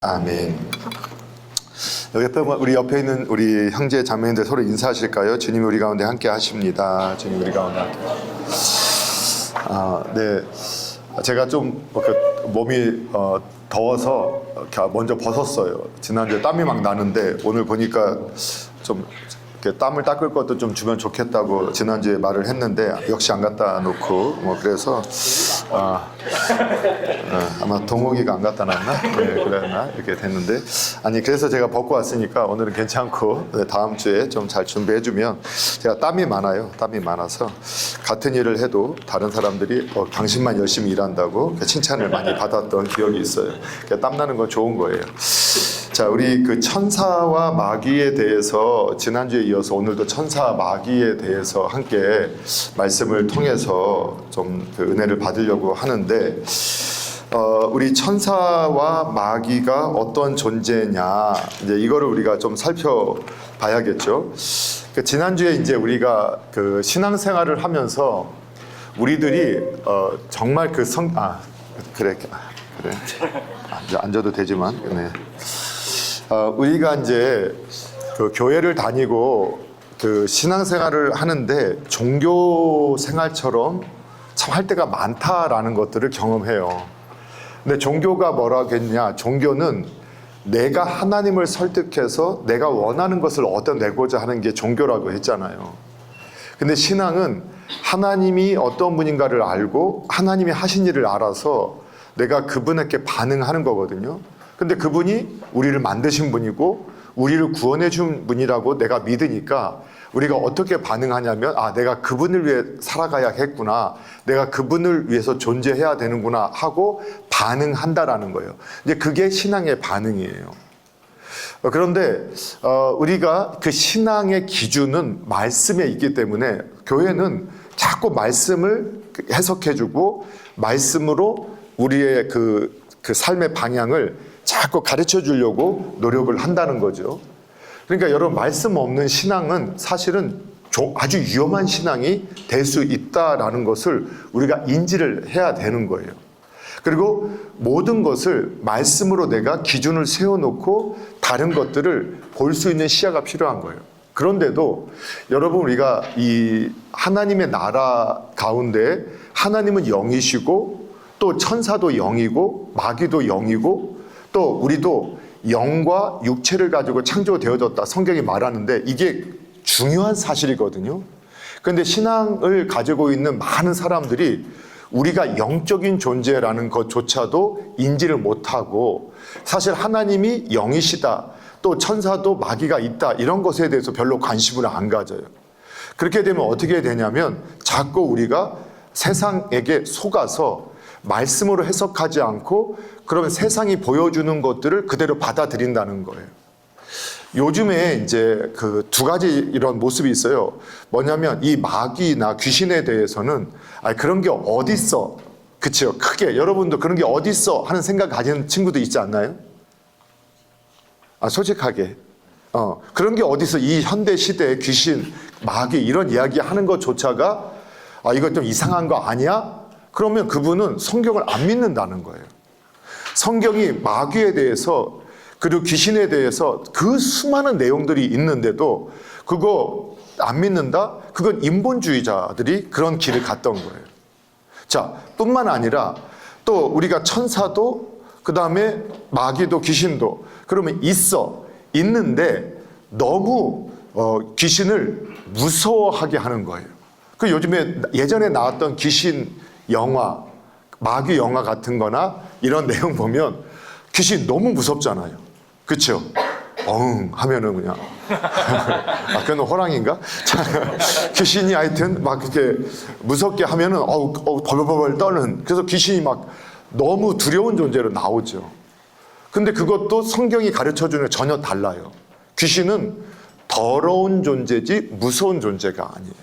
아멘. 우리 옆에 있는 우리 형제 자매님들 서로 인사하실까요? 주님 우리 가운데 함께 하십니다. 주님 우리 가운데 함께. 네. 제가 좀 몸이 더워서 먼저 벗었어요. 지난주에 땀이 막 나는데 오늘 보니까 좀 이렇게 땀을 닦을 것도 좀 주면 좋겠다고 지난주에 말을 했는데 역시 안 갖다 놓고 그래서 아마 동욱이가 안 갖다 놨나? 네, 그랬나? 이렇게 됐는데 그래서 제가 벗고 왔으니까 오늘은 괜찮고 다음 주에 좀 잘 준비해주면 제가 땀이 많아요. 땀이 많아서 같은 일을 해도 다른 사람들이 당신만 열심히 일한다고 칭찬을 많이 받았던 기억이 있어요. 땀 나는 건 좋은 거예요. 자, 우리 그 천사와 마귀에 대해서 지난주에 이어서 오늘도 천사 마귀에 대해서 함께 말씀을 통해서 좀 그 은혜를 받으려고 하는데 우리 천사와 마귀가 어떤 존재냐 이제 이거를 우리가 좀 살펴봐야겠죠. 지난주에 이제 우리가 그 신앙생활을 하면서 우리들이 정말 그래 앉아도 되지만 네. 우리가 이제 그 교회를 다니고 그 신앙생활을 하는데 종교 생활처럼 참 할 때가 많다라는 것들을 경험해요. 근데 종교가 뭐라겠냐? 종교는 내가 하나님을 설득해서 내가 원하는 것을 얻어내고자 하는 게 종교라고 했잖아요. 근데 신앙은 하나님이 어떤 분인가를 알고 하나님이 하신 일을 알아서 내가 그분에게 반응하는 거거든요. 근데 그분이 우리를 만드신 분이고 우리를 구원해 준 분이라고 내가 믿으니까 우리가 어떻게 반응하냐면 내가 그분을 위해 살아가야겠구나, 내가 그분을 위해서 존재해야 되는구나 하고 반응한다라는 거예요. 이제 그게 신앙의 반응이에요. 그런데 우리가 그 신앙의 기준은 말씀에 있기 때문에 교회는 자꾸 말씀을 해석해주고 말씀으로 우리의 그 삶의 방향을 자꾸 가르쳐 주려고 노력을 한다는 거죠. 그러니까 여러분, 말씀 없는 신앙은 사실은 아주 위험한 신앙이 될 수 있다라는 것을 우리가 인지를 해야 되는 거예요. 그리고 모든 것을 말씀으로 내가 기준을 세워놓고 다른 것들을 볼 수 있는 시야가 필요한 거예요. 그런데도 여러분, 우리가 이 하나님의 나라 가운데 하나님은 영이시고 또 천사도 영이고 마귀도 영이고 또 우리도 영과 육체를 가지고 창조되어졌다 성경이 말하는데 이게 중요한 사실이거든요. 그런데 신앙을 가지고 있는 많은 사람들이 우리가 영적인 존재라는 것조차도 인지를 못하고 사실 하나님이 영이시다, 또 천사도 마귀가 있다, 이런 것에 대해서 별로 관심을 안 가져요. 그렇게 되면 어떻게 되냐면 자꾸 우리가 세상에게 속아서 말씀으로 해석하지 않고 그러면 세상이 보여주는 것들을 그대로 받아들인다는 거예요. 요즘에 이제 그 두 가지 이런 모습이 있어요. 뭐냐면 이 마귀나 귀신에 대해서는 그런 게 어딨어, 그치요? 크게 여러분도 그런 게 어딨어 하는 생각 가지는 친구도 있지 않나요? 솔직하게 그런 게 어딨어, 이 현대 시대에 귀신, 마귀 이런 이야기 하는 것조차가 이거 좀 이상한 거 아니야? 그러면 그분은 성경을 안 믿는다는 거예요. 성경이 마귀에 대해서 그리고 귀신에 대해서 그 수많은 내용들이 있는데도 그거 안 믿는다? 그건 인본주의자들이 그런 길을 갔던 거예요. 자, 뿐만 아니라 또 우리가 천사도 그 다음에 마귀도 귀신도 그러면 있는데 너무 귀신을 무서워하게 하는 거예요. 그 요즘에 예전에 나왔던 귀신 영화, 마귀 영화 같은 거나 이런 내용 보면 귀신 너무 무섭잖아요. 그렇죠? 하면은 그냥 그건 호랑이인가? 귀신이 하여튼 막 이렇게 무섭게 하면은 벌벌벌 떠는, 그래서 귀신이 막 너무 두려운 존재로 나오죠. 근데 그것도 성경이 가르쳐주는 전혀 달라요. 귀신은 더러운 존재지 무서운 존재가 아니에요.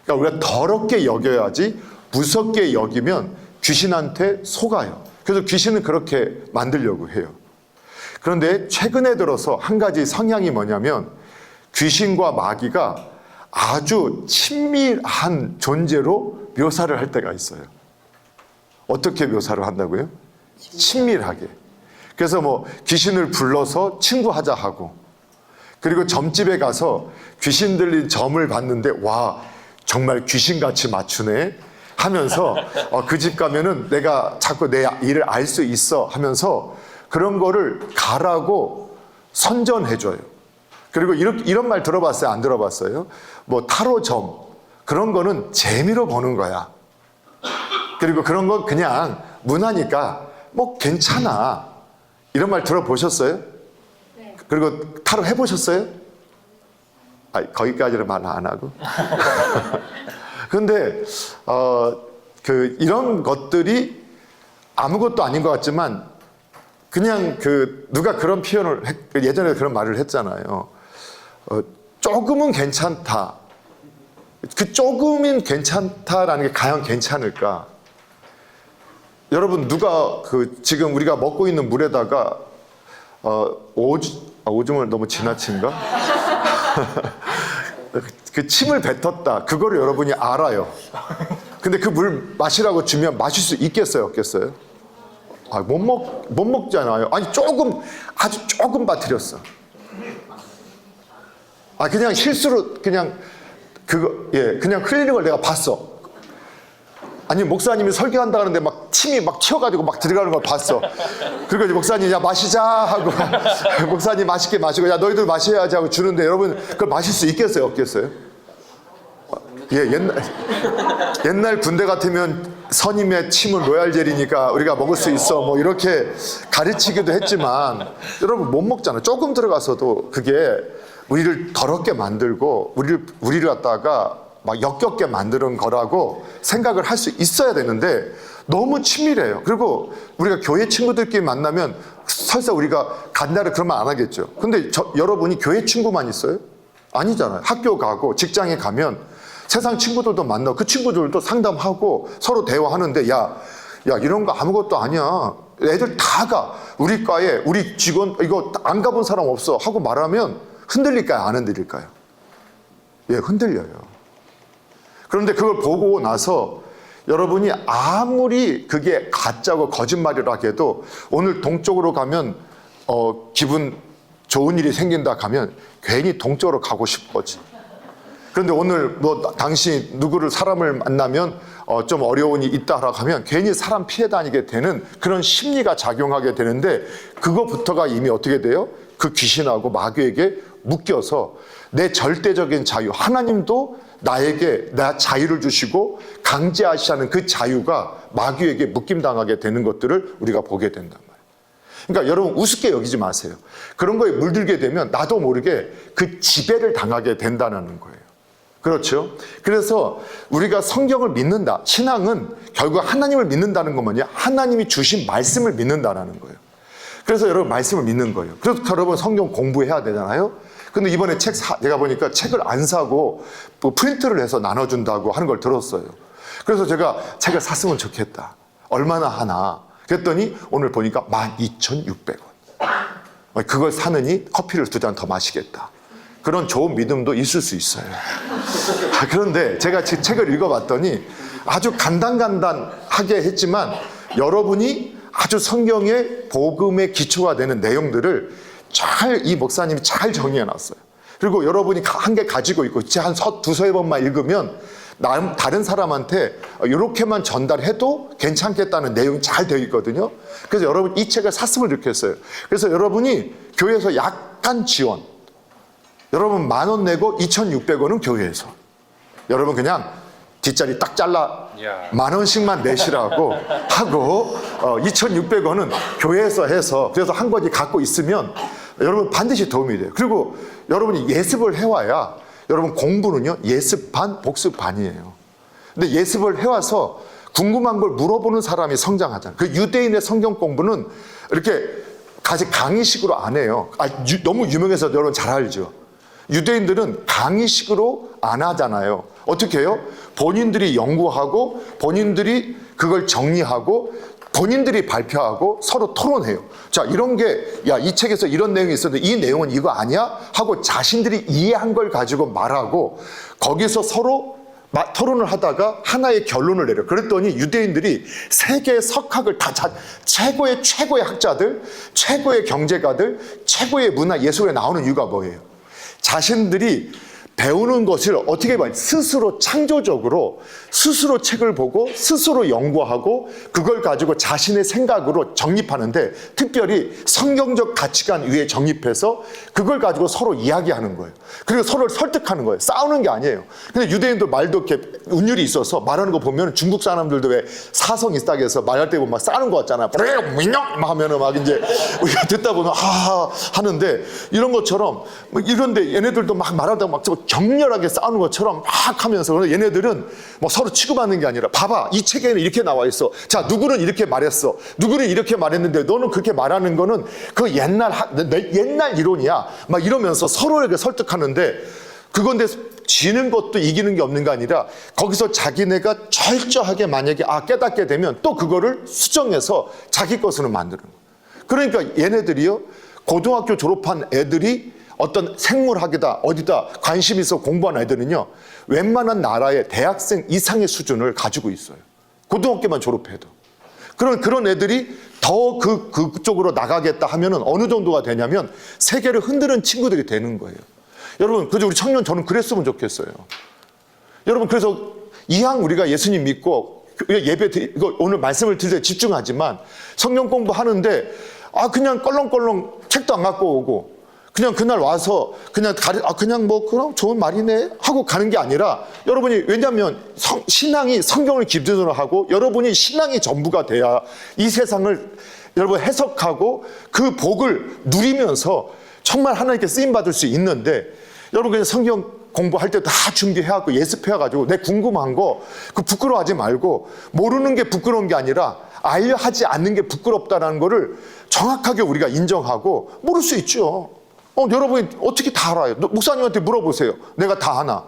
그러니까 우리가 더럽게 여겨야지 무섭게 여기면 귀신한테 속아요. 그래서 귀신은 그렇게 만들려고 해요. 그런데 최근에 들어서 한 가지 성향이 뭐냐면 귀신과 마귀가 아주 친밀한 존재로 묘사를 할 때가 있어요. 어떻게 묘사를 한다고요? 친밀하게. 그래서 뭐 귀신을 불러서 친구하자 하고, 그리고 점집에 가서 귀신 들린 점을 봤는데 와 정말 귀신같이 맞추네 하면서 그 집 가면은 내가 자꾸 내 일을 알 수 있어 하면서 그런 거를 가라고 선전해줘요. 그리고 이런 말 들어봤어요? 안 들어봤어요? 뭐 타로점 그런 거는 재미로 보는 거야. 그리고 그런 건 그냥 문화니까 뭐 괜찮아. 이런 말 들어보셨어요? 네. 그리고 타로 해보셨어요? 거기까지는 말 안 하고. 근데 이런 것들이 아무것도 아닌 것 같지만 그냥 누가 그런 표현을 예전에 그런 말을 했잖아요. 조금은 괜찮다. 그 조금은 괜찮다라는 게 과연 괜찮을까? 여러분 누가 지금 우리가 먹고 있는 물에다가 오줌을 너무 지나친가? 그 침을 뱉었다. 그거를 여러분이 알아요. 근데 그 물 마시라고 주면 마실 수 있겠어요, 없겠어요? 못 먹잖아요. 아니 아주 조금 빠뜨렸어. 그냥 실수로 그냥 그냥 흘리는 걸 내가 봤어. 아니 목사님이 설교한다 하는데 막 침이 막 튀어가지고 막 들어가는 걸 봤어. 그리고 이제 목사님 야 마시자 하고 목사님 맛있게 마시고 야 너희들 마셔야지 하고 주는데 여러분 그걸 마실 수 있겠어요, 없겠어요? 옛날 군대 같으면 선임의 침은 로얄젤이니까 우리가 먹을 수 있어 뭐 이렇게 가르치기도 했지만 여러분 못 먹잖아요. 조금 들어가서도 그게 우리를 더럽게 만들고 우리를 갖다가 막 역겹게 만드는 거라고 생각을 할 수 있어야 되는데 너무 치밀해요. 그리고 우리가 교회 친구들끼리 만나면 설사 우리가 간다를 그런 말 안 하겠죠. 근데 여러분이 교회 친구만 있어요? 아니잖아요. 학교 가고 직장에 가면 세상 친구들도 만나고 그 친구들도 상담하고 서로 대화하는데 야 이런 거 아무것도 아니야. 애들 다 가. 우리 과에 우리 직원 이거 안 가본 사람 없어 하고 말하면 흔들릴까요? 안 흔들릴까요? 흔들려요. 그런데 그걸 보고 나서 여러분이 아무리 그게 가짜고 거짓말이라 해도 오늘 동쪽으로 가면 기분 좋은 일이 생긴다 하면 괜히 동쪽으로 가고 싶어지. 그런데 오늘 뭐 당신 누구를 사람을 만나면 좀 어려운 일이 있다라고 하면 괜히 사람 피해 다니게 되는 그런 심리가 작용하게 되는데 그거부터가 이미 어떻게 돼요? 그 귀신하고 마귀에게 묶여서 내 절대적인 자유, 하나님도 나에게 나 자유를 주시고 강제하시는 그 자유가 마귀에게 묶임당하게 되는 것들을 우리가 보게 된단 말이에요. 그러니까 여러분 우습게 여기지 마세요. 그런 거에 물들게 되면 나도 모르게 그 지배를 당하게 된다는 거예요. 그렇죠? 그래서 우리가 성경을 믿는다. 신앙은 결국 하나님을 믿는다는 건 뭐냐? 하나님이 주신 말씀을 믿는다는 거예요. 그래서 여러분 말씀을 믿는 거예요. 그래서 여러분 성경 공부해야 되잖아요. 근데 이번에 내가 보니까 책을 안 사고 뭐 프린트를 해서 나눠준다고 하는 걸 들었어요. 그래서 제가 책을 샀으면 좋겠다. 얼마나 하나? 그랬더니 오늘 보니까 12,600원. 그걸 사느니 커피를 2잔 더 마시겠다. 그런 좋은 믿음도 있을 수 있어요. 그런데 제가 책을 읽어봤더니 아주 간단하게 했지만 여러분이 아주 성경의 복음의 기초가 되는 내용들을 이 목사님이 잘 정리해놨어요. 그리고 여러분이 한 개 가지고 있고 한 두세 번만 읽으면 다른 사람한테 이렇게만 전달해도 괜찮겠다는 내용이 잘 되어 있거든요. 그래서 여러분 이 책을 샀으면 좋겠어요. 그래서 여러분이 교회에서 약간 지원, 여러분 10,000원 내고 2,600원은 교회에서 여러분 그냥 뒷자리 딱 잘라 10,000원씩만 내시라고 하고 2,600원은 교회에서 해서 그래서 한 권이 갖고 있으면 여러분 반드시 도움이 돼요. 그리고 여러분이 예습을 해와야 여러분 공부는요 예습반 복습반이에요. 근데 예습을 해와서 궁금한 걸 물어보는 사람이 성장하잖아요. 그 유대인의 성경 공부는 이렇게 강의식으로 안 해요. 너무 유명해서 여러분 잘 알죠. 유대인들은 강의식으로 안 하잖아요. 어떻게 해요? 본인들이 연구하고 본인들이 그걸 정리하고 본인들이 발표하고 서로 토론해요. 자, 이런 게 이 책에서 이런 내용이 있었는데 이 내용은 이거 아니야? 하고 자신들이 이해한 걸 가지고 말하고 거기서 서로 토론을 하다가 하나의 결론을 내려. 그랬더니 유대인들이 세계의 석학을 다 최고의 학자들, 최고의 경제가들, 최고의 문화 예술에 나오는 이유가 뭐예요? 자신들이 배우는 것을 어떻게 봐요? 스스로 창조적으로 스스로 책을 보고 스스로 연구하고 그걸 가지고 자신의 생각으로 정립하는데, 특별히 성경적 가치관 위에 정립해서 그걸 가지고 서로 이야기하는 거예요. 그리고 서로를 설득하는 거예요. 싸우는 게 아니에요. 근데 유대인도 말도 이렇게 운율이 있어서 말하는 거 보면 중국 사람들도 왜 사성 있다고 해서 말할 때 보면 막 싸우는 거 같잖아요. 막 하면은 막 이제 우리가 듣다 보면 하는데, 이런 것처럼 이런데 얘네들도 막 말하다가 막 격렬하게 싸우는 것처럼 막 하면서, 얘네들은 뭐 서로 치고받는 게 아니라, 봐봐, 이 책에는 이렇게 나와 있어. 자, 누구는 이렇게 말했어. 누구는 이렇게 말했는데 너는 그렇게 말하는 거는 그 옛날 이론이야. 막 이러면서 서로에게 설득하는데, 그건데 지는 것도 이기는 게 없는 게 아니라 거기서 자기네가 철저하게 만약에 깨닫게 되면 또 그거를 수정해서 자기 것으로 만드는 거예요. 그러니까 얘네들이요, 고등학교 졸업한 애들이 어떤 생물학이다 어디다 관심 있어 공부하는 애들은요, 웬만한 나라의 대학생 이상의 수준을 가지고 있어요. 고등학교만 졸업해도. 그런 애들이 더 그쪽으로 나가겠다 하면은 어느 정도가 되냐면 세계를 흔드는 친구들이 되는 거예요. 여러분, 그저 우리 청년, 저는 그랬으면 좋겠어요. 여러분, 그래서 이왕 우리가 예수님 믿고 이거 오늘 말씀을 드릴 때 집중하지만, 성경 공부하는데 그냥 껄렁껄렁 책도 안 갖고 오고 그냥 그날 와서 그냥 그럼 좋은 말이네 하고 가는 게 아니라, 여러분이, 왜냐하면 신앙이 성경을 기준으로 하고 여러분이 신앙이 전부가 돼야 이 세상을 여러분 해석하고 그 복을 누리면서 정말 하나님께 쓰임 받을 수 있는데, 여러분 그냥 성경 공부할 때 다 준비해갖고 예습해가지고 내 궁금한 거 그 부끄러워하지 말고, 모르는 게 부끄러운 게 아니라 알려 하지 않는 게 부끄럽다는 거를 정확하게 우리가 인정하고, 모를 수 있죠. 여러분이 어떻게 다 알아요? 목사님한테 물어보세요. 내가 다 아나?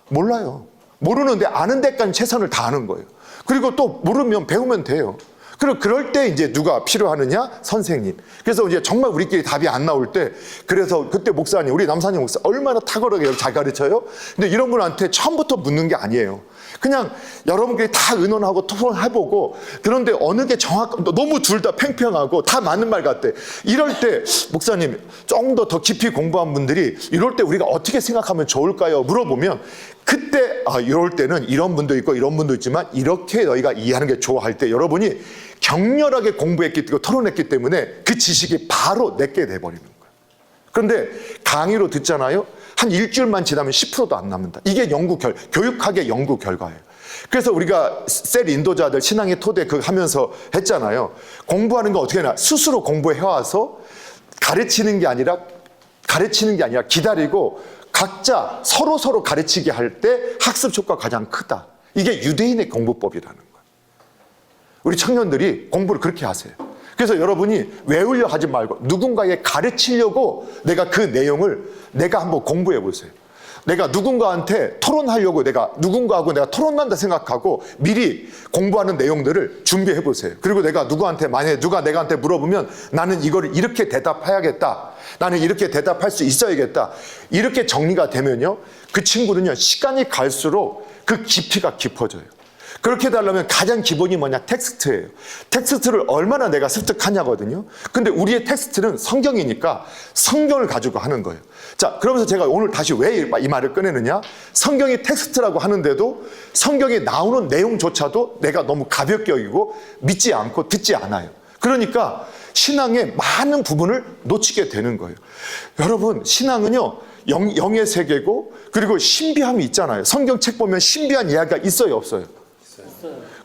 몰라요. 모르는데 아는 데까지 최선을 다하는 거예요. 그리고 또 모르면 배우면 돼요. 그럴 때 이제 누가 필요하느냐? 선생님. 그래서 이제 정말 우리끼리 답이 안 나올 때, 그래서 그때 목사님, 우리 남산님 목사 얼마나 탁월하게 잘 가르쳐요? 근데 이런 분한테 처음부터 묻는 게 아니에요. 그냥 여러분끼리 다 의논하고 토론해보고, 그런데 어느 게 너무 둘 다 팽팽하고 다 맞는 말 같대. 이럴 때 목사님, 좀 더 깊이 공부한 분들이 이럴 때 우리가 어떻게 생각하면 좋을까요? 물어보면, 그때 이럴 때는 이런 분도 있고 이런 분도 있지만 이렇게 너희가 이해하는 게 좋아 할 때, 여러분이 격렬하게 공부했기 때문에 토론했기 때문에 그 지식이 바로 내게 돼버리는 거예요. 그런데 강의로 듣잖아요. 한 일주일만 지나면 10%도 안 남는다. 이게 교육학의 연구 결과예요. 그래서 우리가 셀 인도자들 신앙의 토대 하면서 했잖아요. 공부하는 거 어떻게 하나? 스스로 공부해와서 가르치는 게 아니라 기다리고 각자 서로 가르치게 할 때 학습 효과가 가장 크다. 이게 유대인의 공부법이라는 거예요. 우리 청년들이 공부를 그렇게 하세요. 그래서 여러분이 외우려 하지 말고 누군가에 가르치려고 내가 그 내용을 내가 한번 공부해 보세요. 내가 누군가한테 토론하려고 누군가하고 내가 토론한다 생각하고 미리 공부하는 내용들을 준비해 보세요. 그리고 만약에 누가 내가한테 물어보면 나는 이거를 이렇게 대답해야겠다. 나는 이렇게 대답할 수 있어야겠다. 이렇게 정리가 되면요, 그 친구는요, 시간이 갈수록 그 깊이가 깊어져요. 그렇게 해달라면 가장 기본이 뭐냐? 텍스트예요. 텍스트를 얼마나 내가 습득하냐거든요. 근데 우리의 텍스트는 성경이니까 성경을 가지고 하는 거예요. 자, 그러면서 제가 오늘 다시 왜 이 말을 꺼내느냐? 성경이 텍스트라고 하는데도 성경에 나오는 내용조차도 내가 너무 가볍게 여기고 믿지 않고 듣지 않아요. 그러니까 신앙의 많은 부분을 놓치게 되는 거예요. 여러분, 신앙은요, 영의 세계고, 그리고 신비함이 있잖아요. 성경책 보면 신비한 이야기가 있어요, 없어요?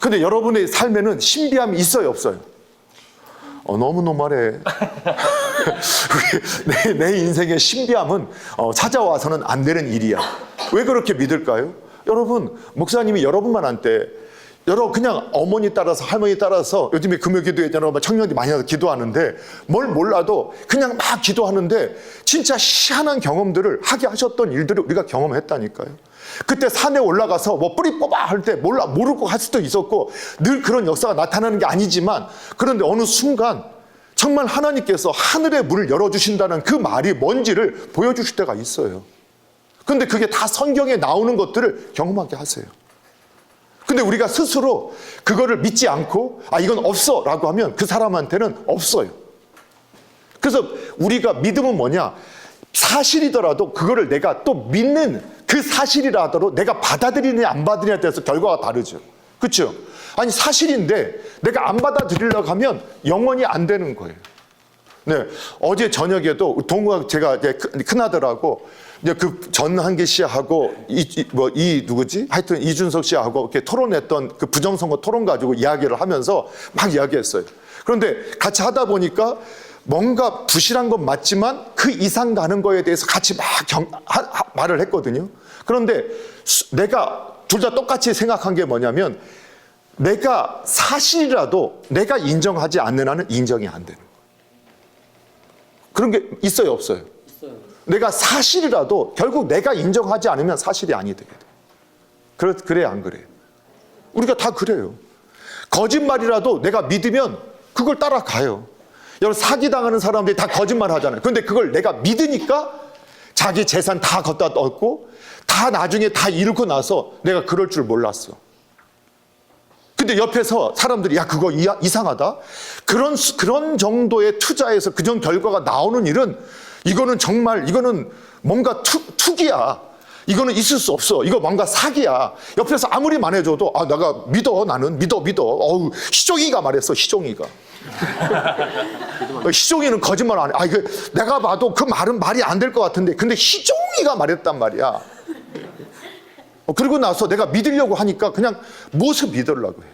근데 여러분의 삶에는 신비함이 있어요, 없어요? 너무 노말해. 내 인생의 신비함은 찾아와서는 안 되는 일이야. 왜 그렇게 믿을까요? 여러분, 목사님이 여러분만한테 그냥 어머니 따라서 할머니 따라서 요즘에 금요기도회잖아요. 청년들이 많이 와서 기도하는데 뭘 몰라도 그냥 막 기도하는데 진짜 희한한 경험들을 하게 하셨던 일들을 우리가 경험했다니까요. 그때 산에 올라가서 뭐 뿌리 뽑아 할 때 모르고 할 수도 있었고 늘 그런 역사가 나타나는 게 아니지만, 그런데 어느 순간 정말 하나님께서 하늘의 문을 열어주신다는 그 말이 뭔지를 보여주실 때가 있어요. 근데 그게 다 성경에 나오는 것들을 경험하게 하세요. 근데 우리가 스스로 그거를 믿지 않고 이건 없어 라고 하면 그 사람한테는 없어요. 그래서 우리가 믿음은 뭐냐? 사실이더라도 그거를 내가 또 믿는 그 사실이라 하더라도 내가 받아들이느냐 안 받아들이느냐에 따라서 결과가 다르죠. 그렇죠? 아니 사실인데 내가 안 받아들이려고 하면 영원히 안 되는 거예요. 네, 어제 저녁에도 제가 이제 큰아들하고 이제 그 전한기 씨하고 누구지? 하여튼 이준석 씨하고 이렇게 토론했던 그 부정선거 토론 가지고 이야기를 하면서 막 이야기했어요. 그런데 같이 하다 보니까 뭔가 부실한 건 맞지만 그 이상 가는 거에 대해서 같이 막 말을 했거든요. 그런데 내가 둘 다 똑같이 생각한 게 뭐냐면 내가 사실이라도 내가 인정하지 않는 한은 인정이 안 되는 거예요. 그런 게 있어요, 없어요? 있어요. 내가 사실이라도 결국 내가 인정하지 않으면 사실이 아니 되게 돼요. 그래야 안 그래요? 우리가 다 그래요. 거짓말이라도 내가 믿으면 그걸 따라가요. 여러분 사기당하는 사람들이 다 거짓말 하잖아요. 그런데 그걸 내가 믿으니까 자기 재산 다 걷다 얻고 다 나중에 다 잃고 나서 내가 그럴 줄 몰랐어. 근데 옆에서 사람들이 야 그거 이상하다. 그런 정도의 투자에서 그런 결과가 나오는 일은 이거는 정말 이거는 뭔가 투기야. 이거는 있을 수 없어. 이거 뭔가 사기야. 옆에서 아무리 말해줘도 내가 믿어. 나는 믿어. 어우 희종이가 말했어. 희종이가. 희종이는 거짓말 안 해. 이거 내가 봐도 그 말은 말이 안 될 것 같은데 근데 희종이가 말했단 말이야. 그리고 나서 내가 믿으려고 하니까 그냥 무엇을 믿으려고 해요.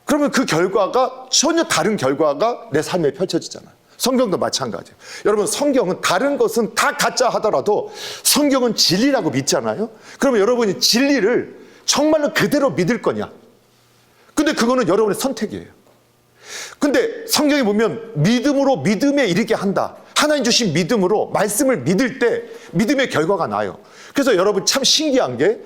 그러면 그 결과가 전혀 다른 결과가 내 삶에 펼쳐지잖아요. 성경도 마찬가지예요. 여러분 성경은 다른 것은 다 가짜 하더라도 성경은 진리라고 믿잖아요. 그러면 여러분이 진리를 정말로 그대로 믿을 거냐? 근데 그거는 여러분의 선택이에요. 근데 성경에 보면 믿음으로 믿음에 이르게 한다. 하나님 주신 믿음으로 말씀을 믿을 때 믿음의 결과가 나요. 그래서 여러분 참 신기한 게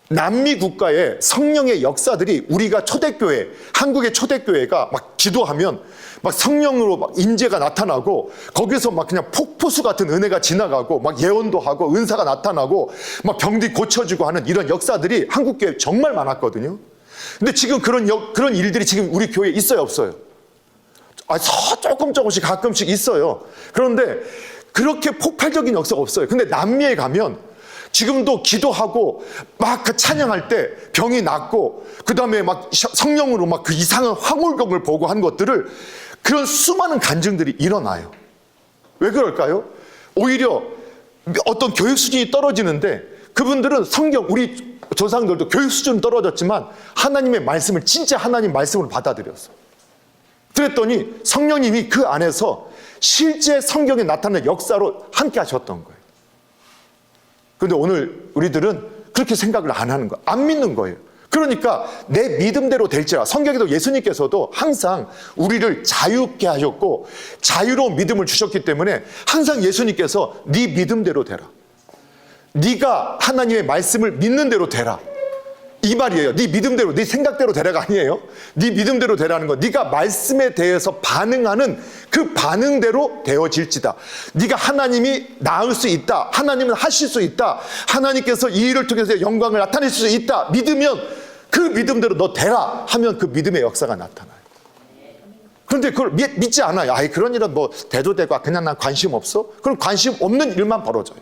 남미 국가의 성령의 역사들이 우리가 초대교회, 한국의 초대교회가 막 기도하면 막 성령으로 막 임재가 나타나고 거기서 막 그냥 폭포수 같은 은혜가 지나가고 막 예언도 하고 은사가 나타나고 막 병들이 고쳐지고 하는 이런 역사들이 한국교회에 정말 많았거든요. 근데 지금 그런 일들이 지금 우리 교회에 있어요, 없어요? 조금씩 가끔씩 있어요. 그런데 그렇게 폭발적인 역사가 없어요. 근데 남미에 가면 지금도 기도하고 막 그 찬양할 때 병이 낫고 그 다음에 막 성령으로 막 그 이상한 황홀경을 보고 한 것들을 그런 수많은 간증들이 일어나요. 왜 그럴까요? 오히려 어떤 교육 수준이 떨어지는데 그분들은 우리 조상들도 교육 수준은 떨어졌지만 하나님의 말씀을 진짜 하나님 말씀을 받아들였어. 그랬더니 성령님이 그 안에서 실제 성경에 나타나는 역사로 함께 하셨던 거예요. 그런데 오늘 우리들은 그렇게 생각을 안 하는 거예요. 안 믿는 거예요. 그러니까 내 믿음대로 될지라. 성경에도 예수님께서도 항상 우리를 자유케 하셨고 자유로운 믿음을 주셨기 때문에 항상 예수님께서 네 믿음대로 되라. 네가 하나님의 말씀을 믿는 대로 되라. 이 말이에요. 네 믿음대로, 네 생각대로 되라가 아니에요. 네 믿음대로 되라는 건 네가 말씀에 대해서 반응하는 그 반응대로 되어질지다. 네가 하나님이 나을 수 있다. 하나님은 하실 수 있다. 하나님께서 이 일을 통해서 영광을 나타내실 수 있다. 믿으면 그 믿음대로 너 되라 하면 그 믿음의 역사가 나타나요. 그런데 그걸 믿지 않아요. 그런 일은 뭐 대도 되고 그냥 난 관심 없어? 그럼 관심 없는 일만 벌어져요.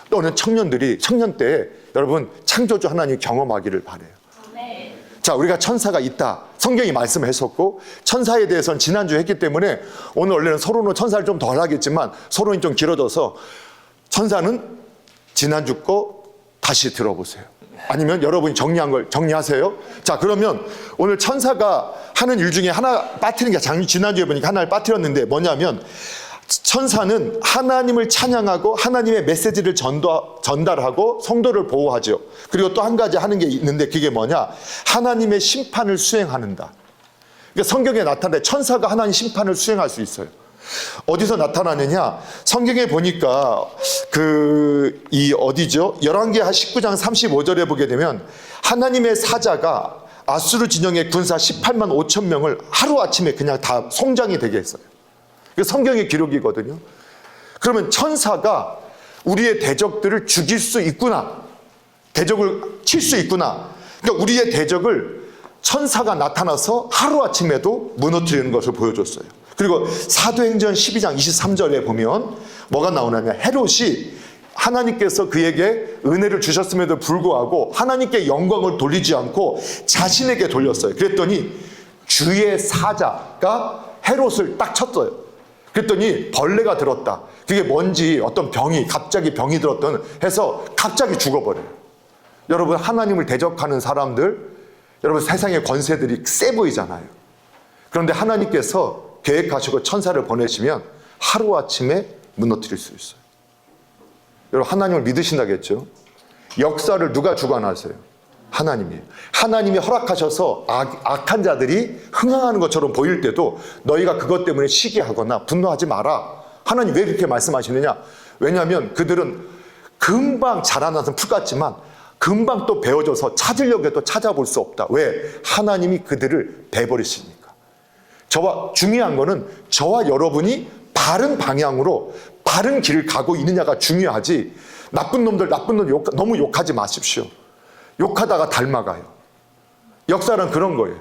또는 청년 때 여러분 창조주 하나님 경험하기를 바라요. 자, 우리가 천사가 있다. 성경이 말씀했었고 천사에 대해서는 지난주에 했기 때문에 오늘 원래는 서론으로 천사를 좀 덜 하겠지만 서론이 좀 길어져서 천사는 지난주 거 다시 들어보세요. 아니면 여러분이 정리한 걸 정리하세요. 자, 그러면 오늘 천사가 하는 일 중에 하나 빠뜨린 게 지난주에 보니까 하나를 빠뜨렸는데 뭐냐면 천사는 하나님을 찬양하고 하나님의 메시지를 전달하고 성도를 보호하죠. 그리고 또 한 가지 하는 게 있는데 그게 뭐냐? 하나님의 심판을 수행하는다. 그러니까 성경에 나타나는데 천사가 하나님 심판을 수행할 수 있어요. 어디서 나타나느냐? 성경에 보니까 어디죠? 열왕기하 19장 35절에 보게 되면 하나님의 사자가 아수르 진영의 군사 18만 5천 명을 하루아침에 그냥 다 송장이 되게 했어요. 성경의 기록이거든요. 그러면 천사가 우리의 대적들을 죽일 수 있구나. 대적을 칠 수 있구나. 그러니까 우리의 대적을 천사가 나타나서 하루아침에도 무너뜨리는 것을 보여줬어요. 그리고 사도행전 12장 23절에 보면 뭐가 나오냐면 헤롯이 하나님께서 그에게 은혜를 주셨음에도 불구하고 하나님께 영광을 돌리지 않고 자신에게 돌렸어요. 그랬더니 주의 사자가 헤롯을 딱 쳤어요. 그랬더니 벌레가 들었다. 그게 뭔지 어떤 갑자기 병이 들었던 해서 갑자기 죽어버려요. 여러분, 하나님을 대적하는 사람들, 여러분 세상의 권세들이 세 보이잖아요. 그런데 하나님께서 계획하시고 천사를 보내시면 하루아침에 무너뜨릴 수 있어요. 여러분, 하나님을 믿으신다겠죠? 역사를 누가 주관하세요? 하나님이에요. 하나님이 허락하셔서 악한 자들이 흥황하는 것처럼 보일 때도 너희가 그것 때문에 시기하거나 분노하지 마라. 하나님 왜 그렇게 말씀하시느냐? 왜냐하면 그들은 금방 자라나는 풀 같지만 금방 또 베어져서 찾으려고 해도 찾아볼 수 없다. 왜? 하나님이 그들을 베버리시니까. 중요한 거는 저와 여러분이 바른 방향으로 바른 길을 가고 있느냐가 중요하지, 나쁜 놈들 너무 욕하지 마십시오. 욕하다가 닮아가요. 역사는 그런 거예요.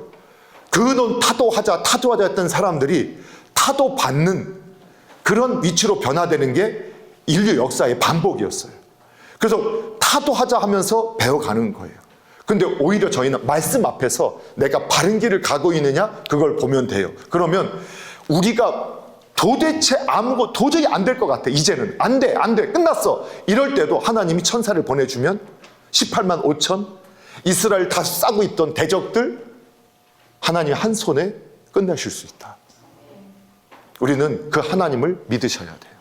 그놈 타도하자 했던 사람들이 타도받는 그런 위치로 변화되는 게 인류 역사의 반복이었어요. 그래서 타도하자 하면서 배워가는 거예요. 근데 오히려 저희는 말씀 앞에서 내가 바른 길을 가고 있느냐 그걸 보면 돼요. 그러면 우리가 도대체 도저히 안 될 것 같아. 이제는 안 돼 끝났어. 이럴 때도 하나님이 천사를 보내주면 18만 5천 이스라엘 다 싸고 있던 대적들 하나님 한 손에 끝내실 수 있다. 우리는 그 하나님을 믿으셔야 돼요.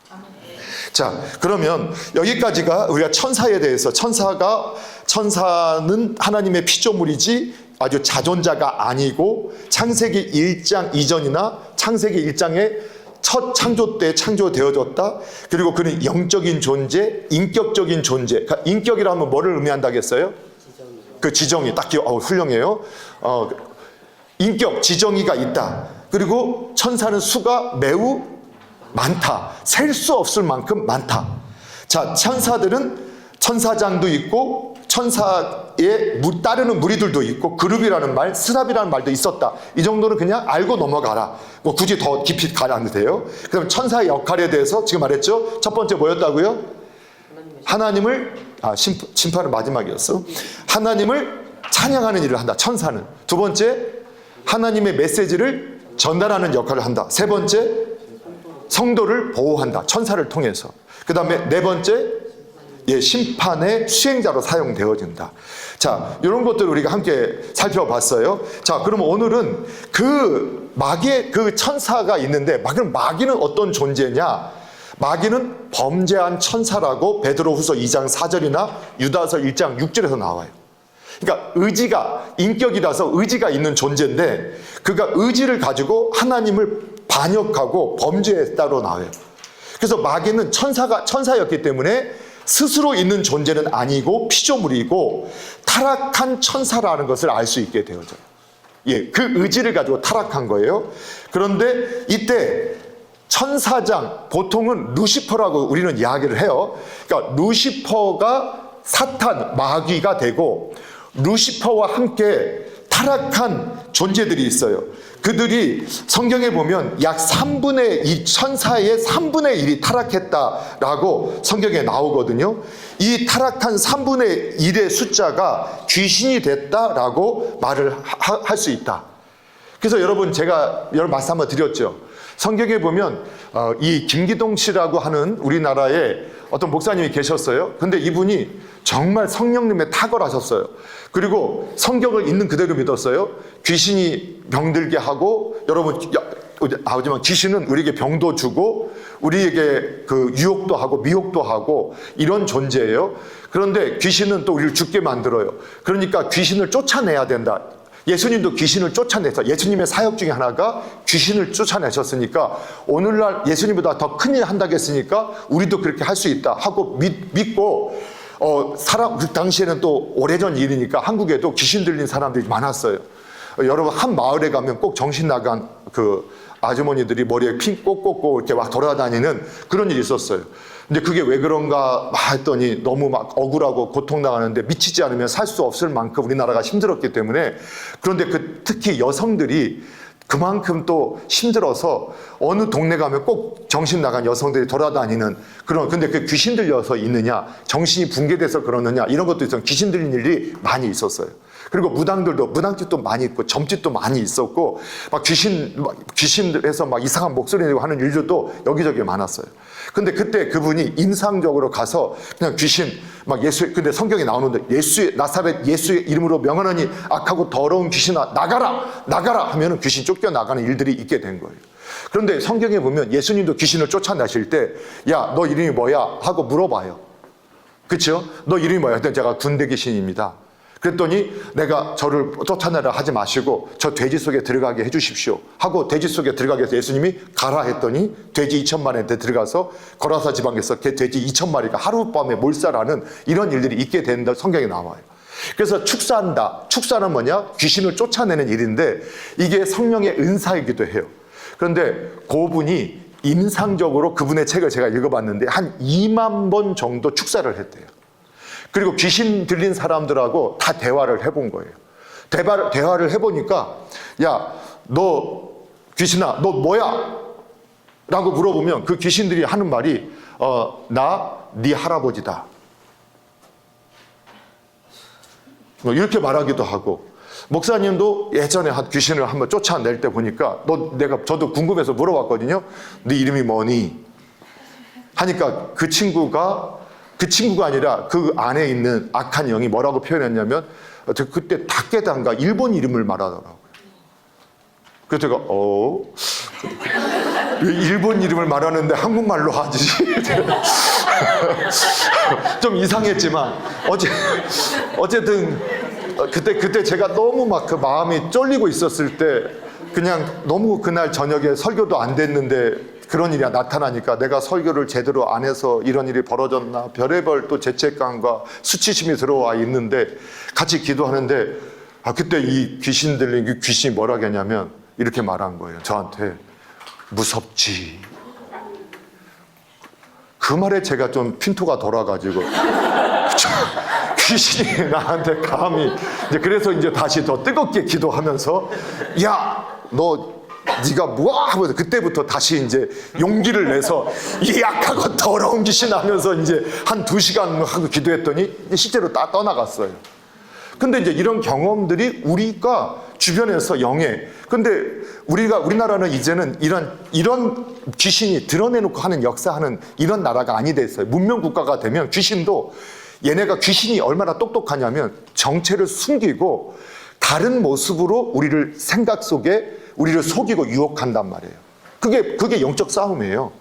자, 그러면 여기까지가 우리가 천사에 대해서, 천사는 하나님의 피조물이지 아주 자존자가 아니고 창세기 1장 이전이나 창세기 1장에 첫 창조 때 창조되어졌다. 그리고 그는 영적인 존재, 인격적인 존재. 그러니까 인격이라 하면 뭐를 의미한다겠어요? 그 지정이 딱 훌륭해요. 인격, 지정이가 있다. 그리고 천사는 수가 매우 많다. 셀 수 없을 만큼 많다. 자, 천사장도 있고 천사에 따르는 무리들도 있고 그룹이라는 말, 스랍이라는 말도 있었다. 이 정도는 그냥 알고 넘어가라. 뭐 굳이 더 깊이 가지 않아도 돼요. 그럼 천사의 역할에 대해서 지금 말했죠. 첫 번째 뭐였다고요? 심판은 마지막이었어. 하나님을 찬양하는 일을 한다. 천사는. 두 번째, 하나님의 메시지를 전달하는 역할을 한다. 세 번째, 성도를 보호한다. 천사를 통해서. 그 다음에 네 번째, 심판의 수행자로 사용되어진다. 자, 이런 것들을 우리가 함께 살펴봤어요. 자, 그럼 오늘은 그 마귀의 그 천사가 있는데, 마귀는 어떤 존재냐? 마귀는 범죄한 천사라고 베드로후서 2장 4절이나 유다서 1장 6절에서 나와요. 그러니까 인격이라서 의지가 있는 존재인데, 그가 의지를 가지고 하나님을 반역하고 범죄했다로 나와요. 그래서 마귀는 천사였기 때문에 스스로 있는 존재는 아니고 피조물이고 타락한 천사라는 것을 알 수 있게 되어져요. 그 의지를 가지고 타락한 거예요. 그런데 이때 천사장, 보통은 루시퍼라고 우리는 이야기를 해요. 그러니까 루시퍼가 사탄, 마귀가 되고 루시퍼와 함께 타락한 존재들이 있어요. 그들이 성경에 보면 약 3분의 2, 천사의 3분의 1이 타락했다라고 성경에 나오거든요. 이 타락한 3분의 1의 숫자가 귀신이 됐다라고 말을 할 수 있다. 그래서 제가 여러 말씀 한번 드렸죠. 성경에 보면 이 김기동 씨라고 하는 우리나라에 어떤 목사님이 계셨어요. 근데 이분이 정말 성령님에 탁월하셨어요. 그리고 성경을 있는 그대로 믿었어요. 귀신이 병들게 하고, 여러분 하지만 귀신은 우리에게 병도 주고 우리에게 그 유혹도 하고 미혹도 하고 이런 존재예요. 그런데 귀신은 또 우리를 죽게 만들어요. 그러니까 귀신을 쫓아내야 된다. 예수님도 귀신을 쫓아내서, 예수님의 사역 중에 하나가 귀신을 쫓아내셨으니까 오늘날 예수님보다 더 큰 일 한다고 했으니까 우리도 그렇게 할 수 있다 하고 믿고, 그 당시에는 또 오래전 일이니까 한국에도 귀신 들린 사람들이 많았어요. 여러분, 한 마을에 가면 꼭 정신 나간 아주머니들이 머리에 핀 꽂고 이렇게 막 돌아다니는 그런 일이 있었어요. 근데 그게 왜 그런가 했더니 너무 막 억울하고 고통당하는데 미치지 않으면 살 수 없을 만큼 우리나라가 힘들었기 때문에. 그런데 특히 여성들이 그만큼 또 힘들어서 어느 동네 가면 꼭 정신 나간 여성들이 돌아다니는 그런. 근데 그 귀신 들려서 있느냐, 정신이 붕괴돼서 그러느냐, 이런 것도 있어요. 귀신 들린 일이 많이 있었어요. 그리고 무당집도 많이 있고 점집도 많이 있었고 막 귀신들에서 막 이상한 목소리 내고 하는 일들도 여기저기 많았어요. 근데 그때 그분이 임상적으로 가서 그냥 귀신 막 근데 성경에 나오는데 나사렛 예수의 이름으로 명하노니 악하고 더러운 귀신아 나가라 하면은 귀신 쫓겨나가는 일들이 있게 된 거예요. 그런데 성경에 보면 예수님도 귀신을 쫓아내실 때 야, 너 이름이 뭐야? 하고 물어봐요. 그렇죠? 너 이름이 뭐야? 그때 제가 군대 귀신입니다. 그랬더니 내가 저를 쫓아내라 하지 마시고 저 돼지 속에 들어가게 해주십시오 하고 돼지 속에 들어가게 해서 예수님이 가라 했더니 돼지 2,000마리한테 들어가서 거라사 지방에서 돼지 2,000마리가 하룻밤에 몰살하는 이런 일들이 있게 된다 성경에 나와요. 그래서 축사한다. 축사는 뭐냐? 귀신을 쫓아내는 일인데 이게 성령의 은사이기도 해요. 그런데 그분이 임상적으로 그분의 책을 제가 읽어봤는데 한 2만 번 정도 축사를 했대요. 그리고 귀신 들린 사람들하고 다 대화를 해본 거예요. 대화를 해보니까 야, 너 귀신아, 너 뭐야? 라고 물어보면 그 귀신들이 하는 말이 나 네 할아버지다. 뭐 이렇게 말하기도 하고 목사님도 예전에 귀신을 한번 쫓아낼 때 보니까 저도 궁금해서 물어봤거든요. 네 이름이 뭐니? 하니까 그 친구가 아니라 그 안에 있는 악한 영이 뭐라고 표현했냐면 그때 다케단가 일본 이름을 말하더라고요. 그래서 제가 왜 일본 이름을 말하는데 한국말로 하지? 좀 이상했지만 어쨌든 그때 제가 너무 막 그 마음이 쫄리고 있었을 때 그냥 너무 그날 저녁에 설교도 안 됐는데 그런 일이 나타나니까 내가 설교를 제대로 안 해서 이런 일이 벌어졌나 별의별 또 죄책감과 수치심이 들어와 있는데 같이 기도하는데 그때 이 귀신 들린 그 귀신이 뭐라 했냐면 이렇게 말한 거예요. 저한테 무섭지. 그 말에 제가 좀 핀토가 돌아가지고 귀신이 나한테 감히 그래서 이제 다시 더 뜨겁게 기도하면서 야, 네가 뭐야? 하면서 그때부터 다시 이제 용기를 내서 이 약하고 더러운 귀신 하면서 이제 한 2시간 하고 기도했더니 실제로 다 떠나갔어요. 근데 이제 이런 경험들이 우리가 주변에서 근데 우리나라는 이제는 이런 귀신이 드러내놓고 하는 역사하는 이런 나라가 아니 됐어요. 문명 국가가 되면 귀신도 얘네가 귀신이 얼마나 똑똑하냐면 정체를 숨기고 다른 모습으로 우리를 생각 속에 우리를 속이고 유혹한단 말이에요. 그게 영적 싸움이에요.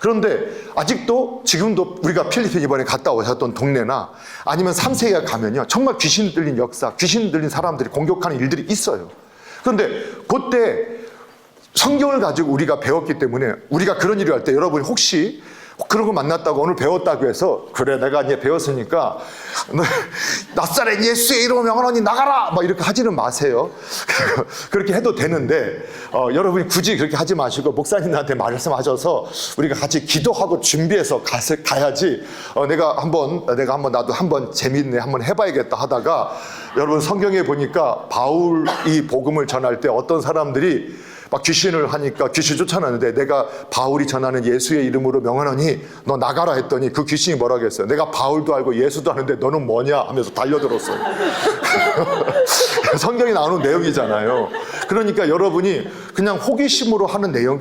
그런데 아직도 지금도 우리가 필리핀 이번에 갔다 오셨던 동네나 아니면 3세에 가면요 정말 귀신 들린 역사, 귀신 들린 사람들이 공격하는 일들이 있어요. 그런데 그때 성경을 가지고 우리가 배웠기 때문에 우리가 그런 일을 할 때 여러분이 혹시 그런 거 만났다고 오늘 배웠다고 해서 그래 내가 이제 배웠으니까 나사렛 예수의 이름으로 명하노니 나가라 막 이렇게 하지는 마세요. 그렇게 해도 되는데 여러분이 굳이 그렇게 하지 마시고 목사님한테 말씀하셔서 우리가 같이 기도하고 준비해서 가야지. 내가 한번 나도 한번 재밌네 한번 해봐야겠다 하다가 여러분 성경에 보니까 바울이 복음을 전할 때 어떤 사람들이 막 귀신을 하니까 귀신 쫓아나는데 내가 바울이 전하는 예수의 이름으로 명하노니 너 나가라 했더니 그 귀신이 뭐라고 했어요? 내가 바울도 알고 예수도 아는데 너는 뭐냐 하면서 달려들었어요. 성경이 나오는 내용이잖아요. 그러니까 여러분이 그냥 호기심으로 하는 내용,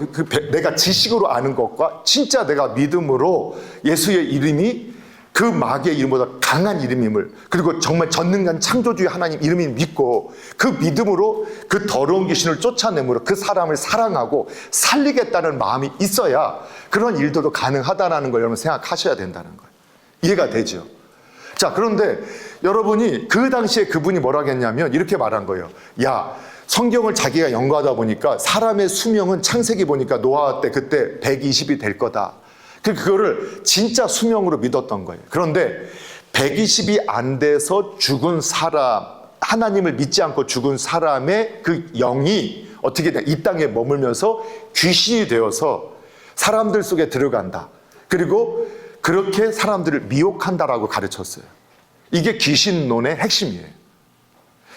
내가 지식으로 아는 것과 진짜 내가 믿음으로 예수의 이름이 그 마귀의 이름보다 강한 이름임을 그리고 정말 전능한 창조주의 하나님 이름을 믿고 그 믿음으로 그 더러운 귀신을 쫓아내므로 그 사람을 사랑하고 살리겠다는 마음이 있어야 그런 일들도 가능하다는 걸 여러분 생각하셔야 된다는 거예요. 이해가 되죠? 자, 그런데 여러분이 그 당시에 그분이 뭐라고 했냐면 이렇게 말한 거예요. 야, 성경을 자기가 연구하다 보니까 사람의 수명은 창세기 보니까 노아 때 그때 120이 될 거다. 그거를 진짜 수명으로 믿었던 거예요. 그런데 120이 안 돼서 죽은 사람, 하나님을 믿지 않고 죽은 사람의 그 영이 어떻게 돼? 이 땅에 머물면서 귀신이 되어서 사람들 속에 들어간다. 그리고 그렇게 사람들을 미혹한다라고 가르쳤어요. 이게 귀신론의 핵심이에요.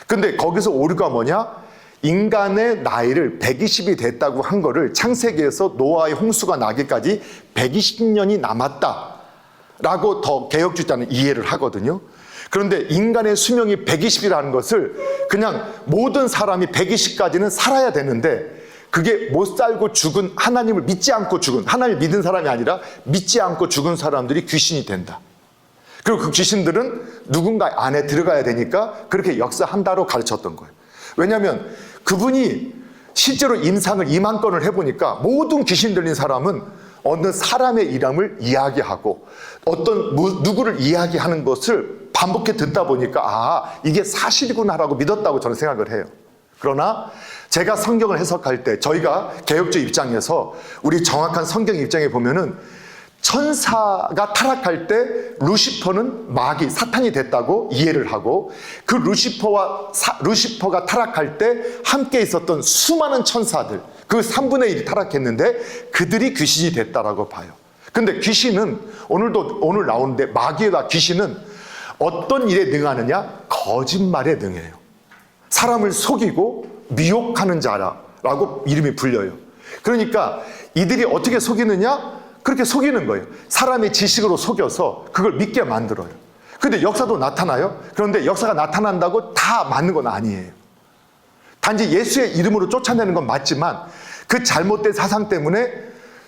근데 거기서 오류가 뭐냐? 인간의 나이를 120이 됐다고 한 거를 창세기에서 노아의 홍수가 나기까지 120년이 남았다라고 더 개혁주의자는 이해를 하거든요. 그런데 인간의 수명이 120이라는 것을 그냥 모든 사람이 120까지는 살아야 되는데 그게 못 살고 죽은, 하나님을 믿지 않고 죽은, 하나님을 믿은 사람이 아니라 믿지 않고 죽은 사람들이 귀신이 된다. 그리고 그 귀신들은 누군가 안에 들어가야 되니까 그렇게 역사한다로 가르쳤던 거예요. 왜냐하면 그분이 실제로 임상을 2만 건을 해보니까 모든 귀신 들린 사람은 어느 사람의 이름을 이야기하고 어떤 누구를 이야기하는 것을 반복해 듣다 보니까 아, 이게 사실이구나라고 믿었다고 저는 생각을 해요. 그러나 제가 성경을 해석할 때 저희가 개혁주의 입장에서 우리 정확한 성경 입장에 보면은 천사가 타락할 때 루시퍼는 마귀, 사탄이 됐다고 이해를 하고 그 루시퍼가 타락할 때 함께 있었던 수많은 천사들 그 3분의 1이 타락했는데 그들이 귀신이 됐다라고 봐요. 근데 귀신은 오늘 나오는데 마귀와 귀신은 어떤 일에 능하느냐? 거짓말에 능해요. 사람을 속이고 미혹하는 자라고 이름이 불려요. 그러니까 이들이 어떻게 속이느냐? 그렇게 속이는 거예요. 사람의 지식으로 속여서 그걸 믿게 만들어요. 근데 역사도 나타나요. 그런데 역사가 나타난다고 다 맞는 건 아니에요. 단지 예수의 이름으로 쫓아내는 건 맞지만 그 잘못된 사상 때문에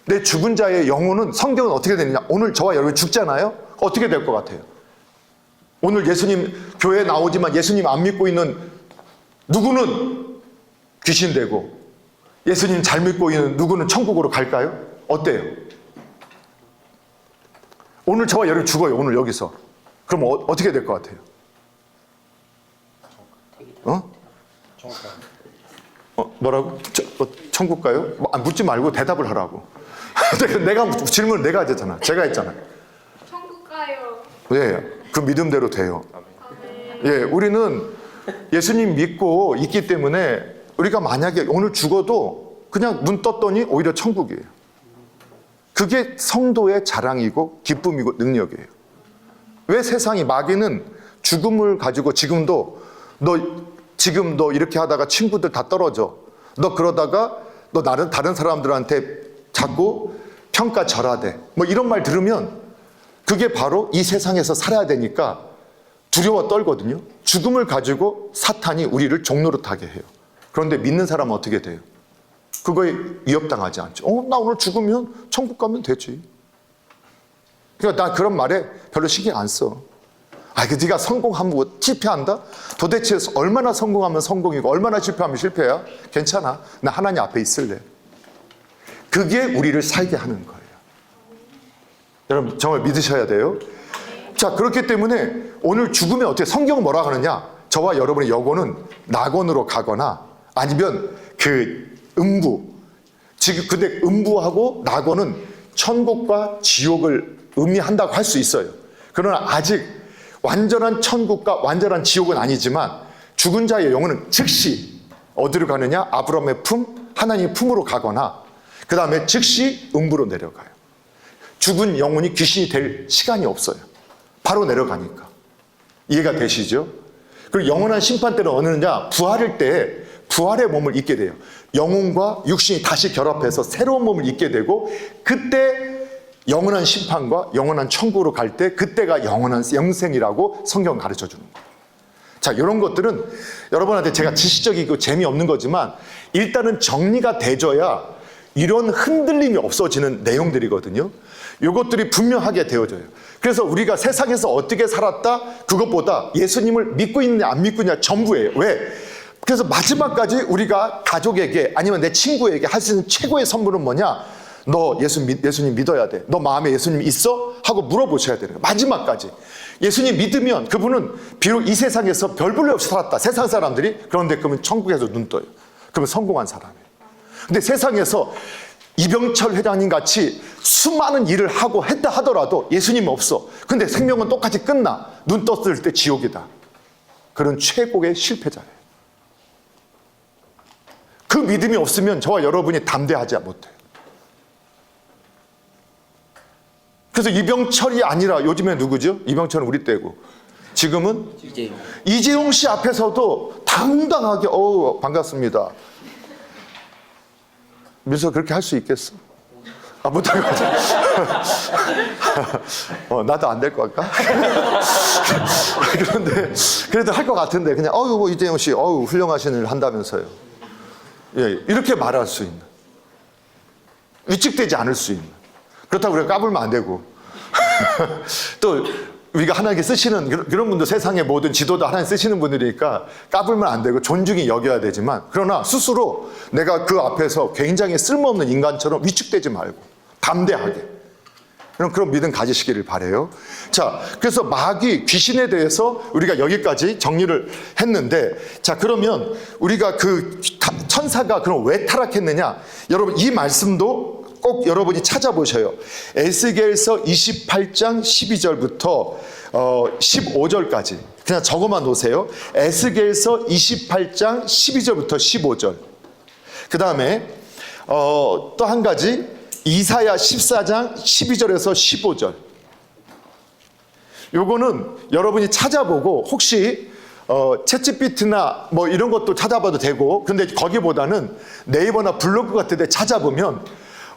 내 죽은 자의 영혼은 성경은 어떻게 되느냐? 오늘 저와 여러분 죽잖아요. 어떻게 될 것 같아요? 오늘 예수님 교회에 나오지만 예수님 안 믿고 있는 누구는 귀신 되고 예수님 잘 믿고 있는 누구는 천국으로 갈까요? 어때요? 오늘 저와 여러분 죽어요. 오늘 여기서. 그럼 어떻게 될 것 같아요? 뭐라고? 천국 가요? 묻지 말고 대답을 하라고. 내가 질문을 내가 하잖아. 제가 했잖아요. 천국 가요. 예, 그 믿음대로 돼요. 예, 우리는 예수님 믿고 있기 때문에 우리가 만약에 오늘 죽어도 그냥 눈 떴더니 오히려 천국이에요. 그게 성도의 자랑이고 기쁨이고 능력이에요. 왜 세상이 마귀는 죽음을 가지고 지금도 너 이렇게 하다가 친구들 다 떨어져. 너 그러다가 너 다른 사람들한테 자꾸 평가절하돼. 뭐 이런 말 들으면 그게 바로 이 세상에서 살아야 되니까 두려워 떨거든요. 죽음을 가지고 사탄이 우리를 종노릇하게 해요. 그런데 믿는 사람은 어떻게 돼요? 그거에 위협당하지 않죠. 나 오늘 죽으면 천국 가면 되지. 그러니까 나 그런 말에 별로 신경 안 써. 네가 성공하면 뭐 실패한다? 도대체 얼마나 성공하면 성공이고 얼마나 실패하면 실패야? 괜찮아. 나 하나님 앞에 있을래. 그게 우리를 살게 하는 거예요. 여러분 정말 믿으셔야 돼요. 자, 그렇기 때문에 오늘 죽으면 어떻게 성경은 뭐라 하느냐? 저와 여러분의 영혼은 낙원으로 가거나 아니면 근데 음부하고 낙원은 천국과 지옥을 의미한다고 할 수 있어요. 그러나 아직 완전한 천국과 완전한 지옥은 아니지만 죽은 자의 영혼은 즉시 어디로 가느냐? 아브라함의 품, 하나님의 품으로 가거나 그 다음에 즉시 음부로 내려가요. 죽은 영혼이 귀신이 될 시간이 없어요. 바로 내려가니까. 이해가 되시죠? 그리고 영원한 심판 때는 어느냐? 부활할 때 부활의 몸을 입게 돼요. 영혼과 육신이 다시 결합해서 새로운 몸을 입게 되고 그때 영원한 심판과 영원한 천국으로 갈 때 그때가 영원한 영생이라고 성경 가르쳐 주는 거예요. 자, 이런 것들은 여러분한테 제가 지식적이고 재미없는 거지만 일단은 정리가 돼줘야 이런 흔들림이 없어지는 내용들이거든요. 이것들이 분명하게 되어져요. 그래서 우리가 세상에서 어떻게 살았다 그것보다 예수님을 믿고 있느냐 안 믿고 있느냐 전부예요. 왜? 그래서 마지막까지 우리가 가족에게 아니면 내 친구에게 할 수 있는 최고의 선물은 뭐냐? 너 예수님 믿어야 돼. 너 마음에 예수님 있어? 하고 물어보셔야 되는 거예요. 마지막까지. 예수님 믿으면 그분은 비록 이 세상에서 별 볼일 없이 살았다. 세상 사람들이. 그런데 그러면 천국에서 눈 떠요. 그러면 성공한 사람이에요. 근데 세상에서 이병철 회장님 같이 수많은 일을 하고 했다 하더라도 예수님이 없어. 근데 생명은 똑같이 끝나. 눈 떴을 때 지옥이다. 그런 최고의 실패자예요. 그 믿음이 없으면 저와 여러분이 담대하지 못해요. 그래서 이병철이 아니라 요즘에 누구죠? 이병철은 우리 때고 지금은 이재용 씨 앞에서도 당당하게 반갑습니다. 민서 그렇게 할 수 있겠어? 못할 것 같아. 나도 안 될 것 같까? 그런데 그래도 할 것 같은데 그냥 이재용 씨 훌륭하신 일 한다면서요. 예, 이렇게 말할 수 있는, 위축되지 않을 수 있는. 그렇다고 우리가 까불면 안 되고 또 우리가 하나님께 쓰시는 그런 분도 세상의 모든 지도도 하나님 쓰시는 분들이니까 까불면 안 되고 존중히 여겨야 되지만, 그러나 스스로 내가 그 앞에서 굉장히 쓸모없는 인간처럼 위축되지 말고 담대하게 그런 믿음 가지시기를 바라요. 자, 그래서 마귀, 귀신에 대해서 우리가 여기까지 정리를 했는데, 자, 그러면 우리가 그 천사가 그럼 왜 타락했느냐? 여러분 이 말씀도 꼭 여러분이 찾아보셔요. 에스겔서 28장 12절부터 15절까지 그냥 적어만 놓으세요. 에스겔서 28장 12절부터 15절. 그 다음에 또 한 가지 이사야 14장 12절에서 15절. 요거는 여러분이 찾아보고 혹시 챗GPT나 뭐 이런 것도 찾아봐도 되고, 근데 거기보다는 네이버나 블로그 같은 데 찾아보면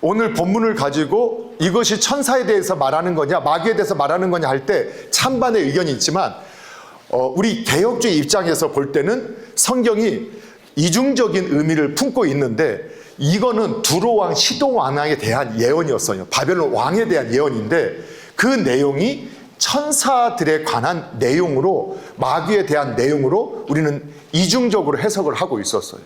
오늘 본문을 가지고 이것이 천사에 대해서 말하는 거냐 마귀에 대해서 말하는 거냐 할 때 찬반의 의견이 있지만, 우리 개혁주의 입장에서 볼 때는 성경이 이중적인 의미를 품고 있는데, 이거는 두로 왕 시돈 왕에 대한 예언이었어요. 바벨론 왕에 대한 예언인데, 그 내용이 천사들에 관한 내용으로, 마귀에 대한 내용으로 우리는 이중적으로 해석을 하고 있었어요.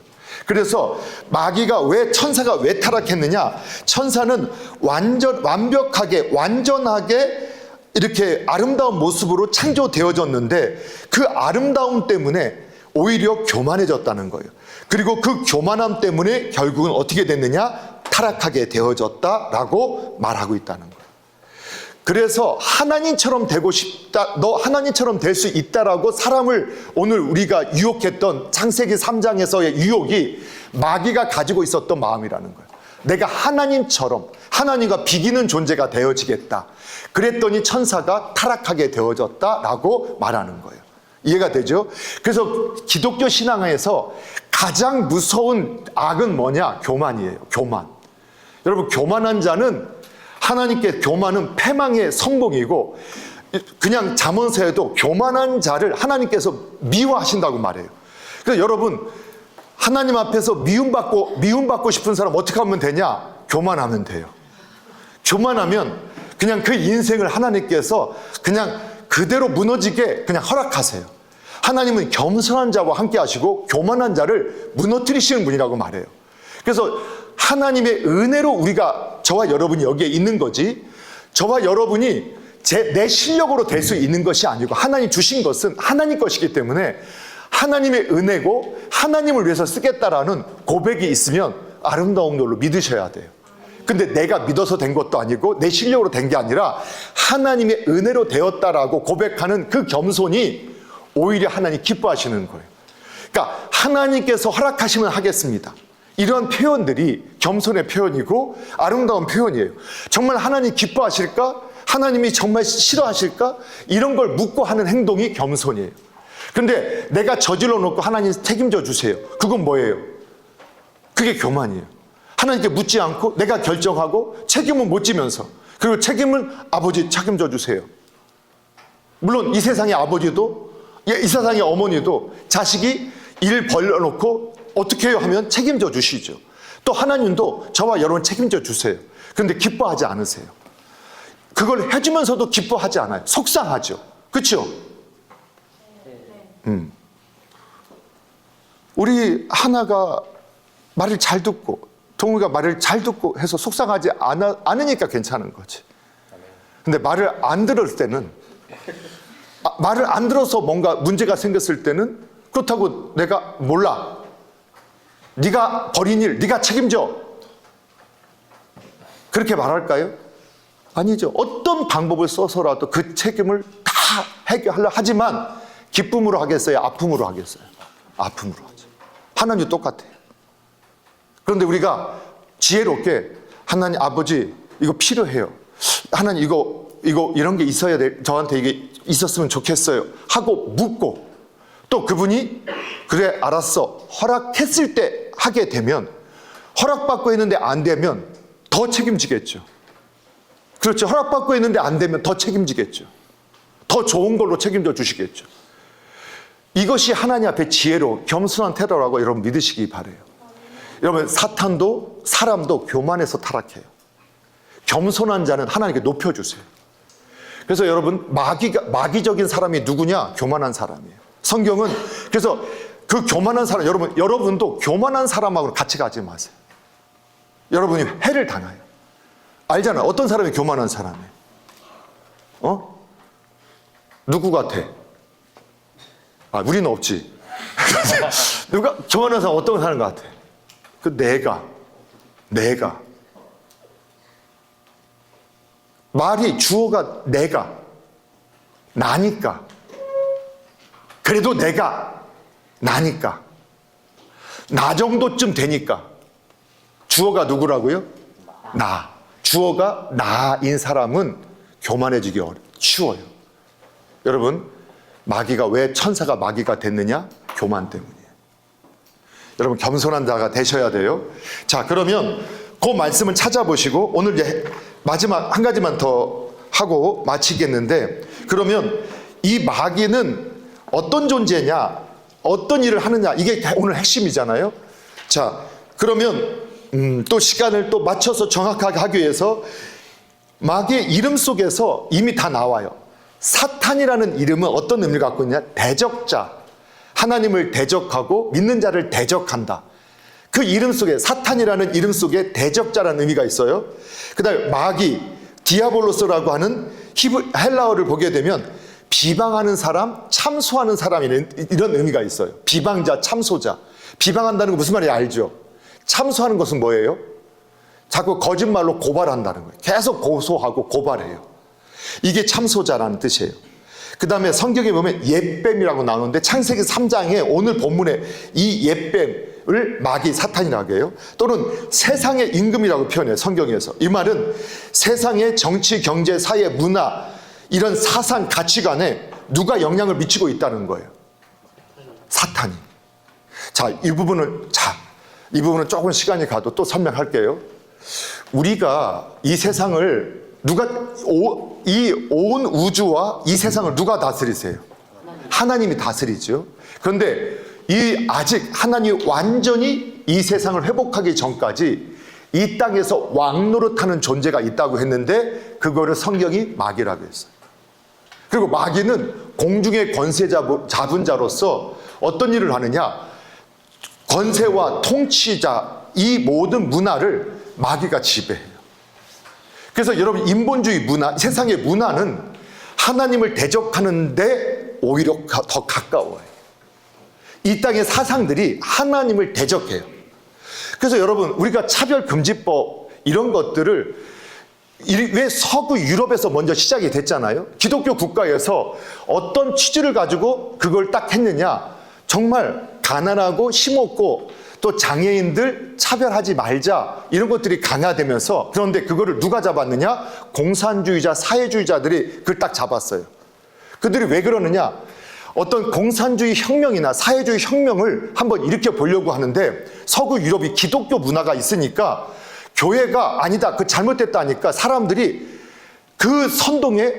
그래서 마귀가 천사가 왜 타락했느냐? 천사는 완벽하게 완전하게 이렇게 아름다운 모습으로 창조되어졌는데, 그 아름다움 때문에 오히려 교만해졌다는 거예요. 그리고 그 교만함 때문에 결국은 어떻게 됐느냐? 타락하게 되어졌다라고 말하고 있다는 거예요. 그래서 하나님처럼 되고 싶다, 너 하나님처럼 될 수 있다라고 사람을 오늘 우리가 유혹했던 창세기 3장에서의 유혹이 마귀가 가지고 있었던 마음이라는 거예요. 내가 하나님처럼, 하나님과 비기는 존재가 되어지겠다. 그랬더니 천사가 타락하게 되어졌다라고 말하는 거예요. 이해가 되죠? 그래서 기독교 신앙에서 가장 무서운 악은 뭐냐? 교만이에요. 교만. 여러분, 교만한 자는, 하나님께 교만은 패망의 성공이고, 그냥 잠언서에도 교만한 자를 하나님께서 미워하신다고 말해요. 그래서 여러분, 하나님 앞에서 미움받고 싶은 사람 어떻게 하면 되냐? 교만하면 돼요. 교만하면 그냥 그 인생을 하나님께서 그냥 그대로 무너지게 그냥 허락하세요. 하나님은 겸손한 자와 함께 하시고 교만한 자를 무너뜨리시는 분이라고 말해요. 그래서 하나님의 은혜로 우리가, 저와 여러분이 여기에 있는 거지, 저와 여러분이 내 실력으로 될 수 있는 것이 아니고 하나님 주신 것은 하나님 것이기 때문에 하나님의 은혜고 하나님을 위해서 쓰겠다라는 고백이 있으면 아름다운 걸로 믿으셔야 돼요. 근데 내가 믿어서 된 것도 아니고 내 실력으로 된 게 아니라 하나님의 은혜로 되었다라고 고백하는 그 겸손이 오히려 하나님 기뻐하시는 거예요. 그러니까 하나님께서 허락하시면 하겠습니다. 이러한 표현들이 겸손의 표현이고 아름다운 표현이에요. 정말 하나님 기뻐하실까? 하나님이 정말 싫어하실까? 이런 걸 묻고 하는 행동이 겸손이에요. 그런데 내가 저질러 놓고 하나님 책임져 주세요. 그건 뭐예요? 그게 교만이에요. 하나님께 묻지 않고 내가 결정하고 책임은 못 지면서, 그리고 책임은 아버지 책임져 주세요. 물론 이 세상의 아버지도, 이 세상의 어머니도 자식이 일 벌려놓고 어떻게 해요 하면 책임져 주시죠. 또 하나님도 저와 여러분 책임져 주세요. 그런데 기뻐하지 않으세요. 그걸 해주면서도 기뻐하지 않아요. 속상하죠. 그렇죠? 우리 하나가 말을 잘 듣고 동우가 말을 잘 듣고 해서 속상하지 않으니까 괜찮은 거지. 근데 말을 안 들을 때는, 말을 안 들어서 뭔가 문제가 생겼을 때는, 그렇다고 내가 몰라, 네가 벌인 일 네가 책임져, 그렇게 말할까요? 아니죠. 어떤 방법을 써서라도 그 책임을 다 해결하려 하지만 기쁨으로 하겠어요? 아픔으로 하겠어요? 아픔으로 하죠. 하나님도 똑같아요. 그런데 우리가 지혜롭게 하나님 아버지 이거 필요해요. 하나님 이거 이런 게 있어야 돼. 저한테 이게 있었으면 좋겠어요. 하고 묻고 또 그분이 그래 알았어 허락했을 때 하게 되면 허락받고 했는데 안 되면 더 책임지겠죠. 그렇죠. 허락받고 했는데 안 되면 더 책임지겠죠. 더 좋은 걸로 책임져 주시겠죠. 이것이 하나님 앞에 지혜로 겸손한 태도라고 여러분 믿으시기 바라요. 여러분 사탄도 사람도 교만해서 타락해요. 겸손한 자는 하나님께 높여주세요. 그래서 여러분 마귀적인 사람이 누구냐? 교만한 사람이에요. 성경은 그래서 그 교만한 사람 여러분도 교만한 사람하고 같이 가지 마세요. 여러분이 해를 당해요. 알잖아요. 어떤 사람이 교만한 사람이에요? 누구 같아? 우리는 없지. 누가 교만한 사람 어떤 사람 같아? 그 내가 말이 주어가 내가 나니까 그래도 내가 나니까 나 정도쯤 되니까 주어가 누구라고요? 나. 주어가 나인 사람은 교만해지기 쉬워요. 여러분 마귀가 왜 천사가 마귀가 됐느냐? 교만 때문이에요. 여러분 겸손한 자가 되셔야 돼요. 자 그러면 그 말씀을 찾아보시고 오늘 이제 마지막 한 가지만 더 하고 마치겠는데 그러면 이 마귀는 어떤 존재냐? 어떤 일을 하느냐? 이게 오늘 핵심이잖아요. 자 그러면 또 시간을 또 맞춰서 정확하게 하기 위해서 마귀의 이름 속에서 이미 다 나와요. 사탄이라는 이름은 어떤 의미를 갖고 있냐? 대적자. 하나님을 대적하고 믿는 자를 대적한다. 그 이름 속에 사탄이라는 이름 속에 대적자라는 의미가 있어요. 그 다음에 마귀, 디아볼로스라고 하는 헬라어를 보게 되면 비방하는 사람, 참소하는 사람이라는 이런 의미가 있어요. 비방자, 참소자. 비방한다는 거 무슨 말인지 알죠? 참소하는 것은 뭐예요? 자꾸 거짓말로 고발한다는 거예요. 계속 고소하고 고발해요. 이게 참소자라는 뜻이에요. 그 다음에 성경에 보면 옓뱀이라고 나오는데 창세기 3장에 오늘 본문에 이 옓뱀을 마귀 사탄이라고 해요. 또는 세상의 임금이라고 표현해요. 성경에서. 이 말은 세상의 정치, 경제, 사회, 문화 이런 사상 가치관에 누가 영향을 미치고 있다는 거예요. 사탄이. 이 부분은 조금 시간이 가도 또 설명할게요. 우리가 이 세상을 이 온 우주와 이 세상을 누가 다스리세요? 하나님이 다스리죠. 그런데 아직 하나님이 완전히 이 세상을 회복하기 전까지 이 땅에서 왕노릇하는 존재가 있다고 했는데 그거를 성경이 마귀라고 했어요. 그리고 마귀는 공중의 권세 잡은 자로서 어떤 일을 하느냐? 권세와 통치자 이 모든 문화를 마귀가 지배해요. 그래서 여러분 인본주의 문화, 세상의 문화는 하나님을 대적하는데 오히려 더 가까워요. 이 땅의 사상들이 하나님을 대적해요. 그래서 여러분 우리가 차별금지법 이런 것들을 왜 서구 유럽에서 먼저 시작이 됐잖아요. 기독교 국가에서 어떤 취지를 가지고 그걸 딱 했느냐? 정말 가난하고 힘없고 또 장애인들 차별하지 말자 이런 것들이 강화되면서 그런데 그거를 누가 잡았느냐? 공산주의자, 사회주의자들이 그걸 딱 잡았어요. 그들이 왜 그러느냐? 어떤 공산주의 혁명이나 사회주의 혁명을 한번 일으켜 보려고 하는데 서구 유럽이 기독교 문화가 있으니까 교회가 아니다, 그 잘못됐다 하니까 사람들이 그 선동에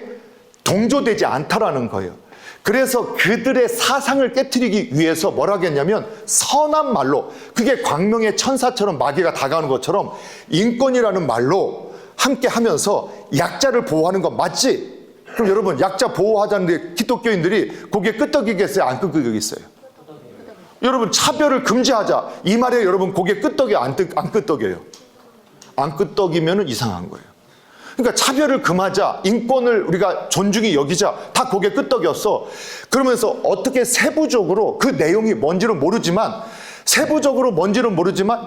동조되지 않다라는 거예요. 그래서 그들의 사상을 깨트리기 위해서 뭐라고 했냐면 선한 말로, 그게 광명의 천사처럼 마귀가 다가오는 것처럼 인권이라는 말로 함께 하면서 약자를 보호하는 건 맞지? 그럼 여러분 약자 보호하자는데 기독교인들이 고개 끄덕이겠어요? 안 끄덕이겠어요? 여러분 차별을 금지하자 이 말에 여러분 고개 끄덕여 안 끄덕여요? 안 끄덕이면 이상한 거예요. 그러니까 차별을 금하자, 인권을 우리가 존중히 여기자, 다 고개 끄덕였어. 그러면서 어떻게 세부적으로 그 내용이 뭔지는 모르지만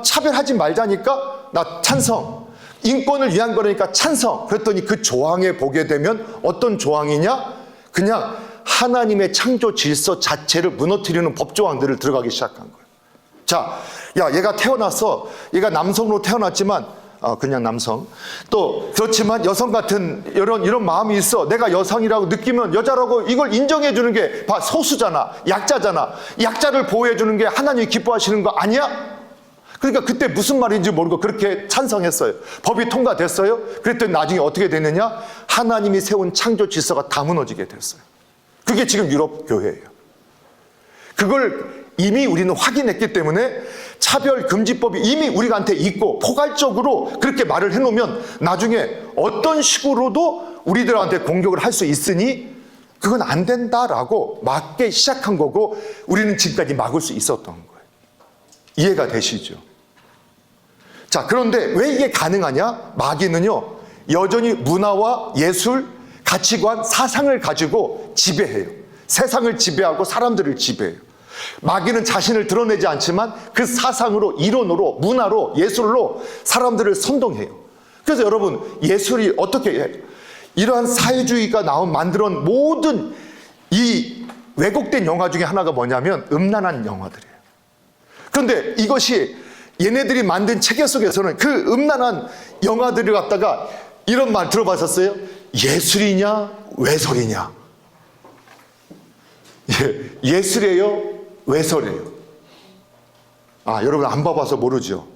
차별하지 말자니까 나 찬성. 인권을 위한 거니까 찬성. 그랬더니 그 조항에 보게 되면 어떤 조항이냐? 그냥 하나님의 창조 질서 자체를 무너뜨리는 법조항들을 들어가기 시작한 거예요. 자, 야, 얘가 태어났어. 얘가 남성으로 태어났지만 그냥 남성. 또 그렇지만 여성 같은 이런 마음이 있어. 내가 여성이라고 느끼면 여자라고 이걸 인정해 주는 게 소수잖아. 약자잖아. 약자를 보호해 주는 게 하나님이 기뻐하시는 거 아니야? 그러니까 그때 무슨 말인지 모르고 그렇게 찬성했어요. 법이 통과됐어요. 그랬더니 나중에 어떻게 됐느냐? 하나님이 세운 창조 질서가 다 무너지게 됐어요. 그게 지금 유럽 교회예요. 그걸 이미 우리는 확인했기 때문에 차별금지법이 이미 우리한테 있고 포괄적으로 그렇게 말을 해놓으면 나중에 어떤 식으로도 우리들한테 공격을 할 수 있으니 그건 안 된다라고 막기 시작한 거고 우리는 지금까지 막을 수 있었던 거예요. 이해가 되시죠? 자, 그런데 왜 이게 가능하냐? 마귀는요, 여전히 문화와 예술, 가치관, 사상을 가지고 지배해요. 세상을 지배하고 사람들을 지배해요. 마귀는 자신을 드러내지 않지만 그 사상으로, 이론으로, 문화로, 예술로 사람들을 선동해요. 그래서 여러분, 예술이 어떻게 해요? 이러한 사회주의가 만들어온 모든 이 왜곡된 영화 중에 하나가 뭐냐면 음란한 영화들이에요. 그런데 이것이 얘네들이 만든 체계 속에서는 그 음란한 영화들을 갖다가 이런 말 들어봤었어요? 예술이냐 외설이냐. 예술이에요 외설이에요. 여러분 안 봐봐서 모르죠.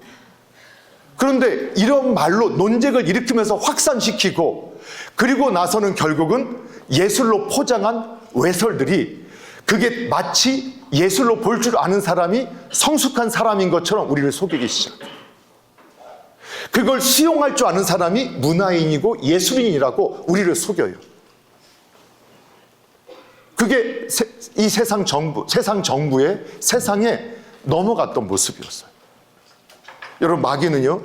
그런데 이런 말로 논쟁을 일으키면서 확산시키고 그리고 나서는 결국은 예술로 포장한 외설들이 그게 마치 예술로 볼 줄 아는 사람이 성숙한 사람인 것처럼 우리를 속이기 시작해요. 그걸 수용할 줄 아는 사람이 문화인이고 예술인이라고 우리를 속여요. 그게 이 세상에 넘어갔던 모습이었어요. 여러분, 마귀는요,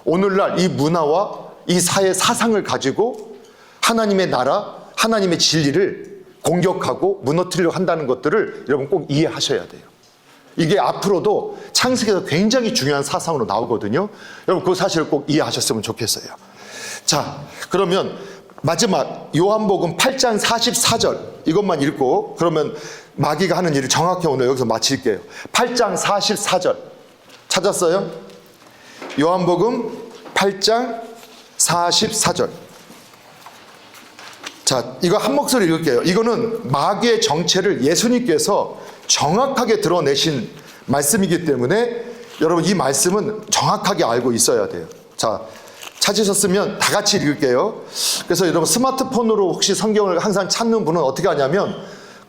오늘날 이 문화와 이 사회 사상을 가지고 하나님의 나라, 하나님의 진리를 공격하고 무너뜨리려고 한다는 것들을 여러분 꼭 이해하셔야 돼요. 이게 앞으로도 창세기에서 굉장히 중요한 사상으로 나오거든요. 여러분 그 사실을 꼭 이해하셨으면 좋겠어요. 자, 그러면 마지막 요한복음 8장 44절 이것만 읽고 그러면 마귀가 하는 일을 정확히 오늘 여기서 마칠게요. 8장 44절 찾았어요? 요한복음 8장 44절. 자, 이거 한 목소리 읽을게요. 이거는 마귀의 정체를 예수님께서 정확하게 드러내신 말씀이기 때문에 여러분 이 말씀은 정확하게 알고 있어야 돼요. 자, 찾으셨으면 다 같이 읽을게요. 그래서 여러분 스마트폰으로 혹시 성경을 항상 찾는 분은 어떻게 하냐면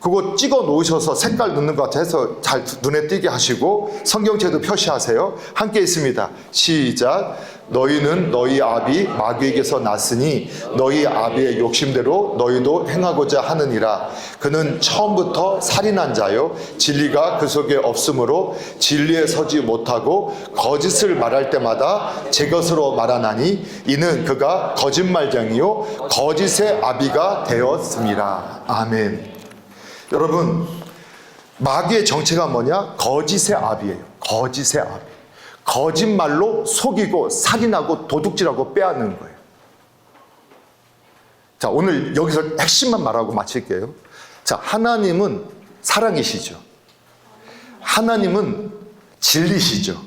그거 찍어 놓으셔서 색깔 넣는 것 같아 해서 잘 눈에 띄게 하시고 성경책도 표시하세요. 함께 있습니다. 시작. 너희는 너희 아비 마귀에게서 났으니 너희 아비의 욕심대로 너희도 행하고자 하느니라. 그는 처음부터 살인한 자요 진리가 그 속에 없으므로 진리에 서지 못하고 거짓을 말할 때마다 제 것으로 말하나니 이는 그가 거짓말쟁이요 거짓의 아비가 되었습니다. 아멘. 여러분, 마귀의 정체가 뭐냐? 거짓의 아비예요. 거짓의 아비. 거짓말로 속이고 살인하고 도둑질하고 빼앗는 거예요. 자, 오늘 여기서 핵심만 말하고 마칠게요. 자, 하나님은 사랑이시죠. 하나님은 진리시죠.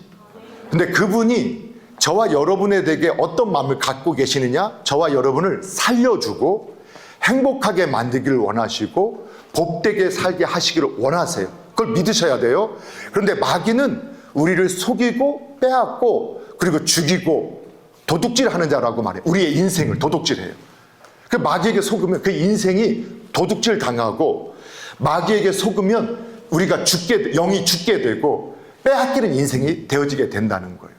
근데 그분이 저와 여러분에게 어떤 마음을 갖고 계시느냐? 저와 여러분을 살려주고 행복하게 만들기를 원하시고 복되게 살게 하시기를 원하세요. 그걸 믿으셔야 돼요. 그런데 마귀는 우리를 속이고 빼앗고 그리고 죽이고 도둑질하는 자라고 말해요. 우리의 인생을 도둑질해요. 그 마귀에게 속으면 그 인생이 도둑질 당하고 마귀에게 속으면 우리가 영이 죽게 되고 빼앗기는 인생이 되어지게 된다는 거예요.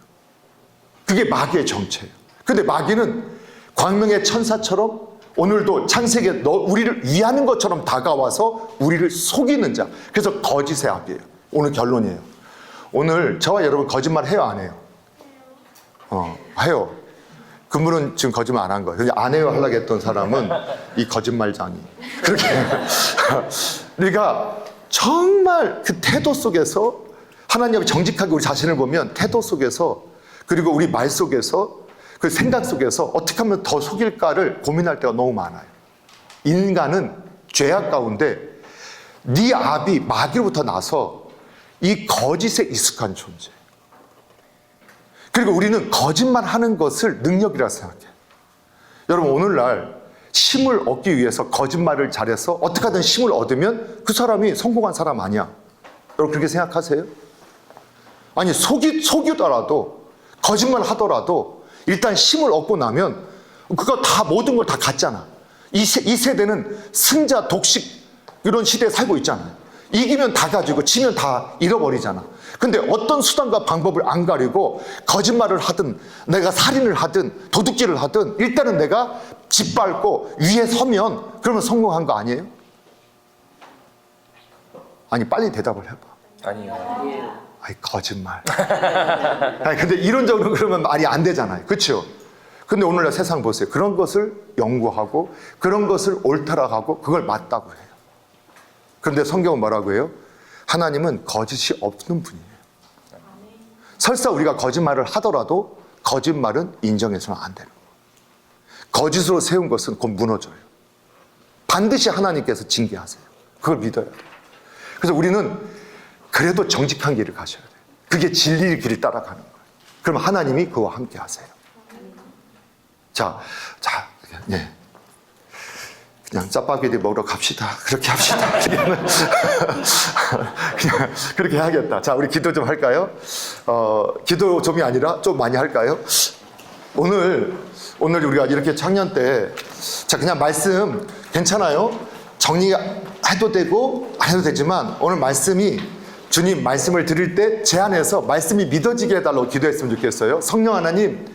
그게 마귀의 정체예요. 근데 마귀는 광명의 천사처럼 오늘도 창세기에 우리를 위하는 것처럼 다가와서 우리를 속이는 자. 그래서 거짓의 아비예요. 오늘 결론이에요. 오늘 저와 여러분 거짓말 해요, 안 해요? 해요. 그분은 지금 거짓말 안 한 거예요. 안 해요 하려고 했던 사람은 이 거짓말장이. 그렇게. 우리가 정말 그 태도 속에서 하나님 앞에 정직하게 우리 자신을 보면 태도 속에서 그리고 우리 말 속에서 그 생각 속에서 어떻게 하면 더 속일까를 고민할 때가 너무 많아요. 인간은 죄악 가운데 네 아비 마귀로부터 나서 이 거짓에 익숙한 존재. 그리고 우리는 거짓말하는 것을 능력이라 생각해요. 여러분, 오늘날 힘을 얻기 위해서 거짓말을 잘해서 어떻게 하든 힘을 얻으면 그 사람이 성공한 사람 아니야. 여러분 그렇게 생각하세요? 아니 속이더라도 거짓말 하더라도 일단 힘을 얻고 나면 그거 다 모든 걸 다 갖잖아. 이 세대는 승자 독식 이런 시대에 살고 있잖아요. 이기면 다 가지고 지면 다 잃어버리잖아. 근데 어떤 수단과 방법을 안 가리고 거짓말을 하든 내가 살인을 하든 도둑질을 하든 일단은 내가 짓밟고 위에 서면 그러면 성공한 거 아니에요? 아니 빨리 대답을 해봐. 아니요. 아이 거짓말. 아니 근데 이론적으로 그러면 말이 안 되잖아요. 그렇죠? 근데 오늘날 세상 보세요. 그런 것을 연구하고 그런 것을 옳다라고 하고 그걸 맞다고 해요. 그런데 성경은 뭐라고 해요? 하나님은 거짓이 없는 분이에요. 설사 우리가 거짓말을 하더라도 거짓말은 인정해서는 안 되는 거예요. 거짓으로 세운 것은 곧 무너져요. 반드시 하나님께서 징계하세요. 그걸 믿어요. 그래서 우리는 그래도 정직한 길을 가셔야 돼요. 그게 진리의 길을 따라가는 거예요. 그럼 하나님이 그와 함께 하세요. 자, 예. 그냥 짜파게티 먹으러 갑시다. 그렇게 합시다. 그냥 그렇게 해야겠다. 자, 우리 기도 좀 할까요? 기도 좀이 아니라 좀 많이 할까요? 오늘 우리가 이렇게 창년 때, 자, 그냥 말씀 괜찮아요? 정리해도 되고 안 해도 되지만 오늘 말씀이 주님 말씀을 들을 때 제 안에서 말씀이 믿어지게 해달라고 기도했으면 좋겠어요. 성령 하나님,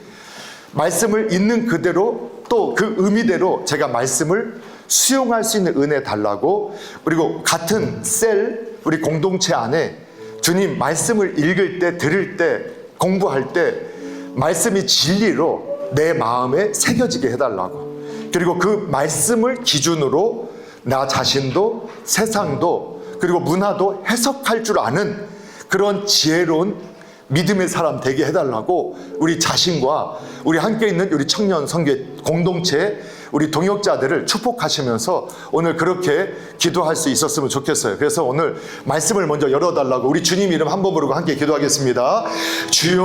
말씀을 있는 그대로 또 그 의미대로 제가 말씀을 수용할 수 있는 은혜 달라고, 그리고 같은 셀 우리 공동체 안에 주님 말씀을 읽을 때 들을 때 공부할 때 말씀이 진리로 내 마음에 새겨지게 해달라고, 그리고 그 말씀을 기준으로 나 자신도 세상도 그리고 문화도 해석할 줄 아는 그런 지혜로운 믿음의 사람 되게 해달라고 우리 자신과 우리 함께 있는 우리 청년 성교 공동체 우리 동역자들을 축복하시면서 오늘 그렇게 기도할 수 있었으면 좋겠어요. 그래서 오늘 말씀을 먼저 열어달라고 우리 주님 이름 한 번 부르고 함께 기도하겠습니다. 주여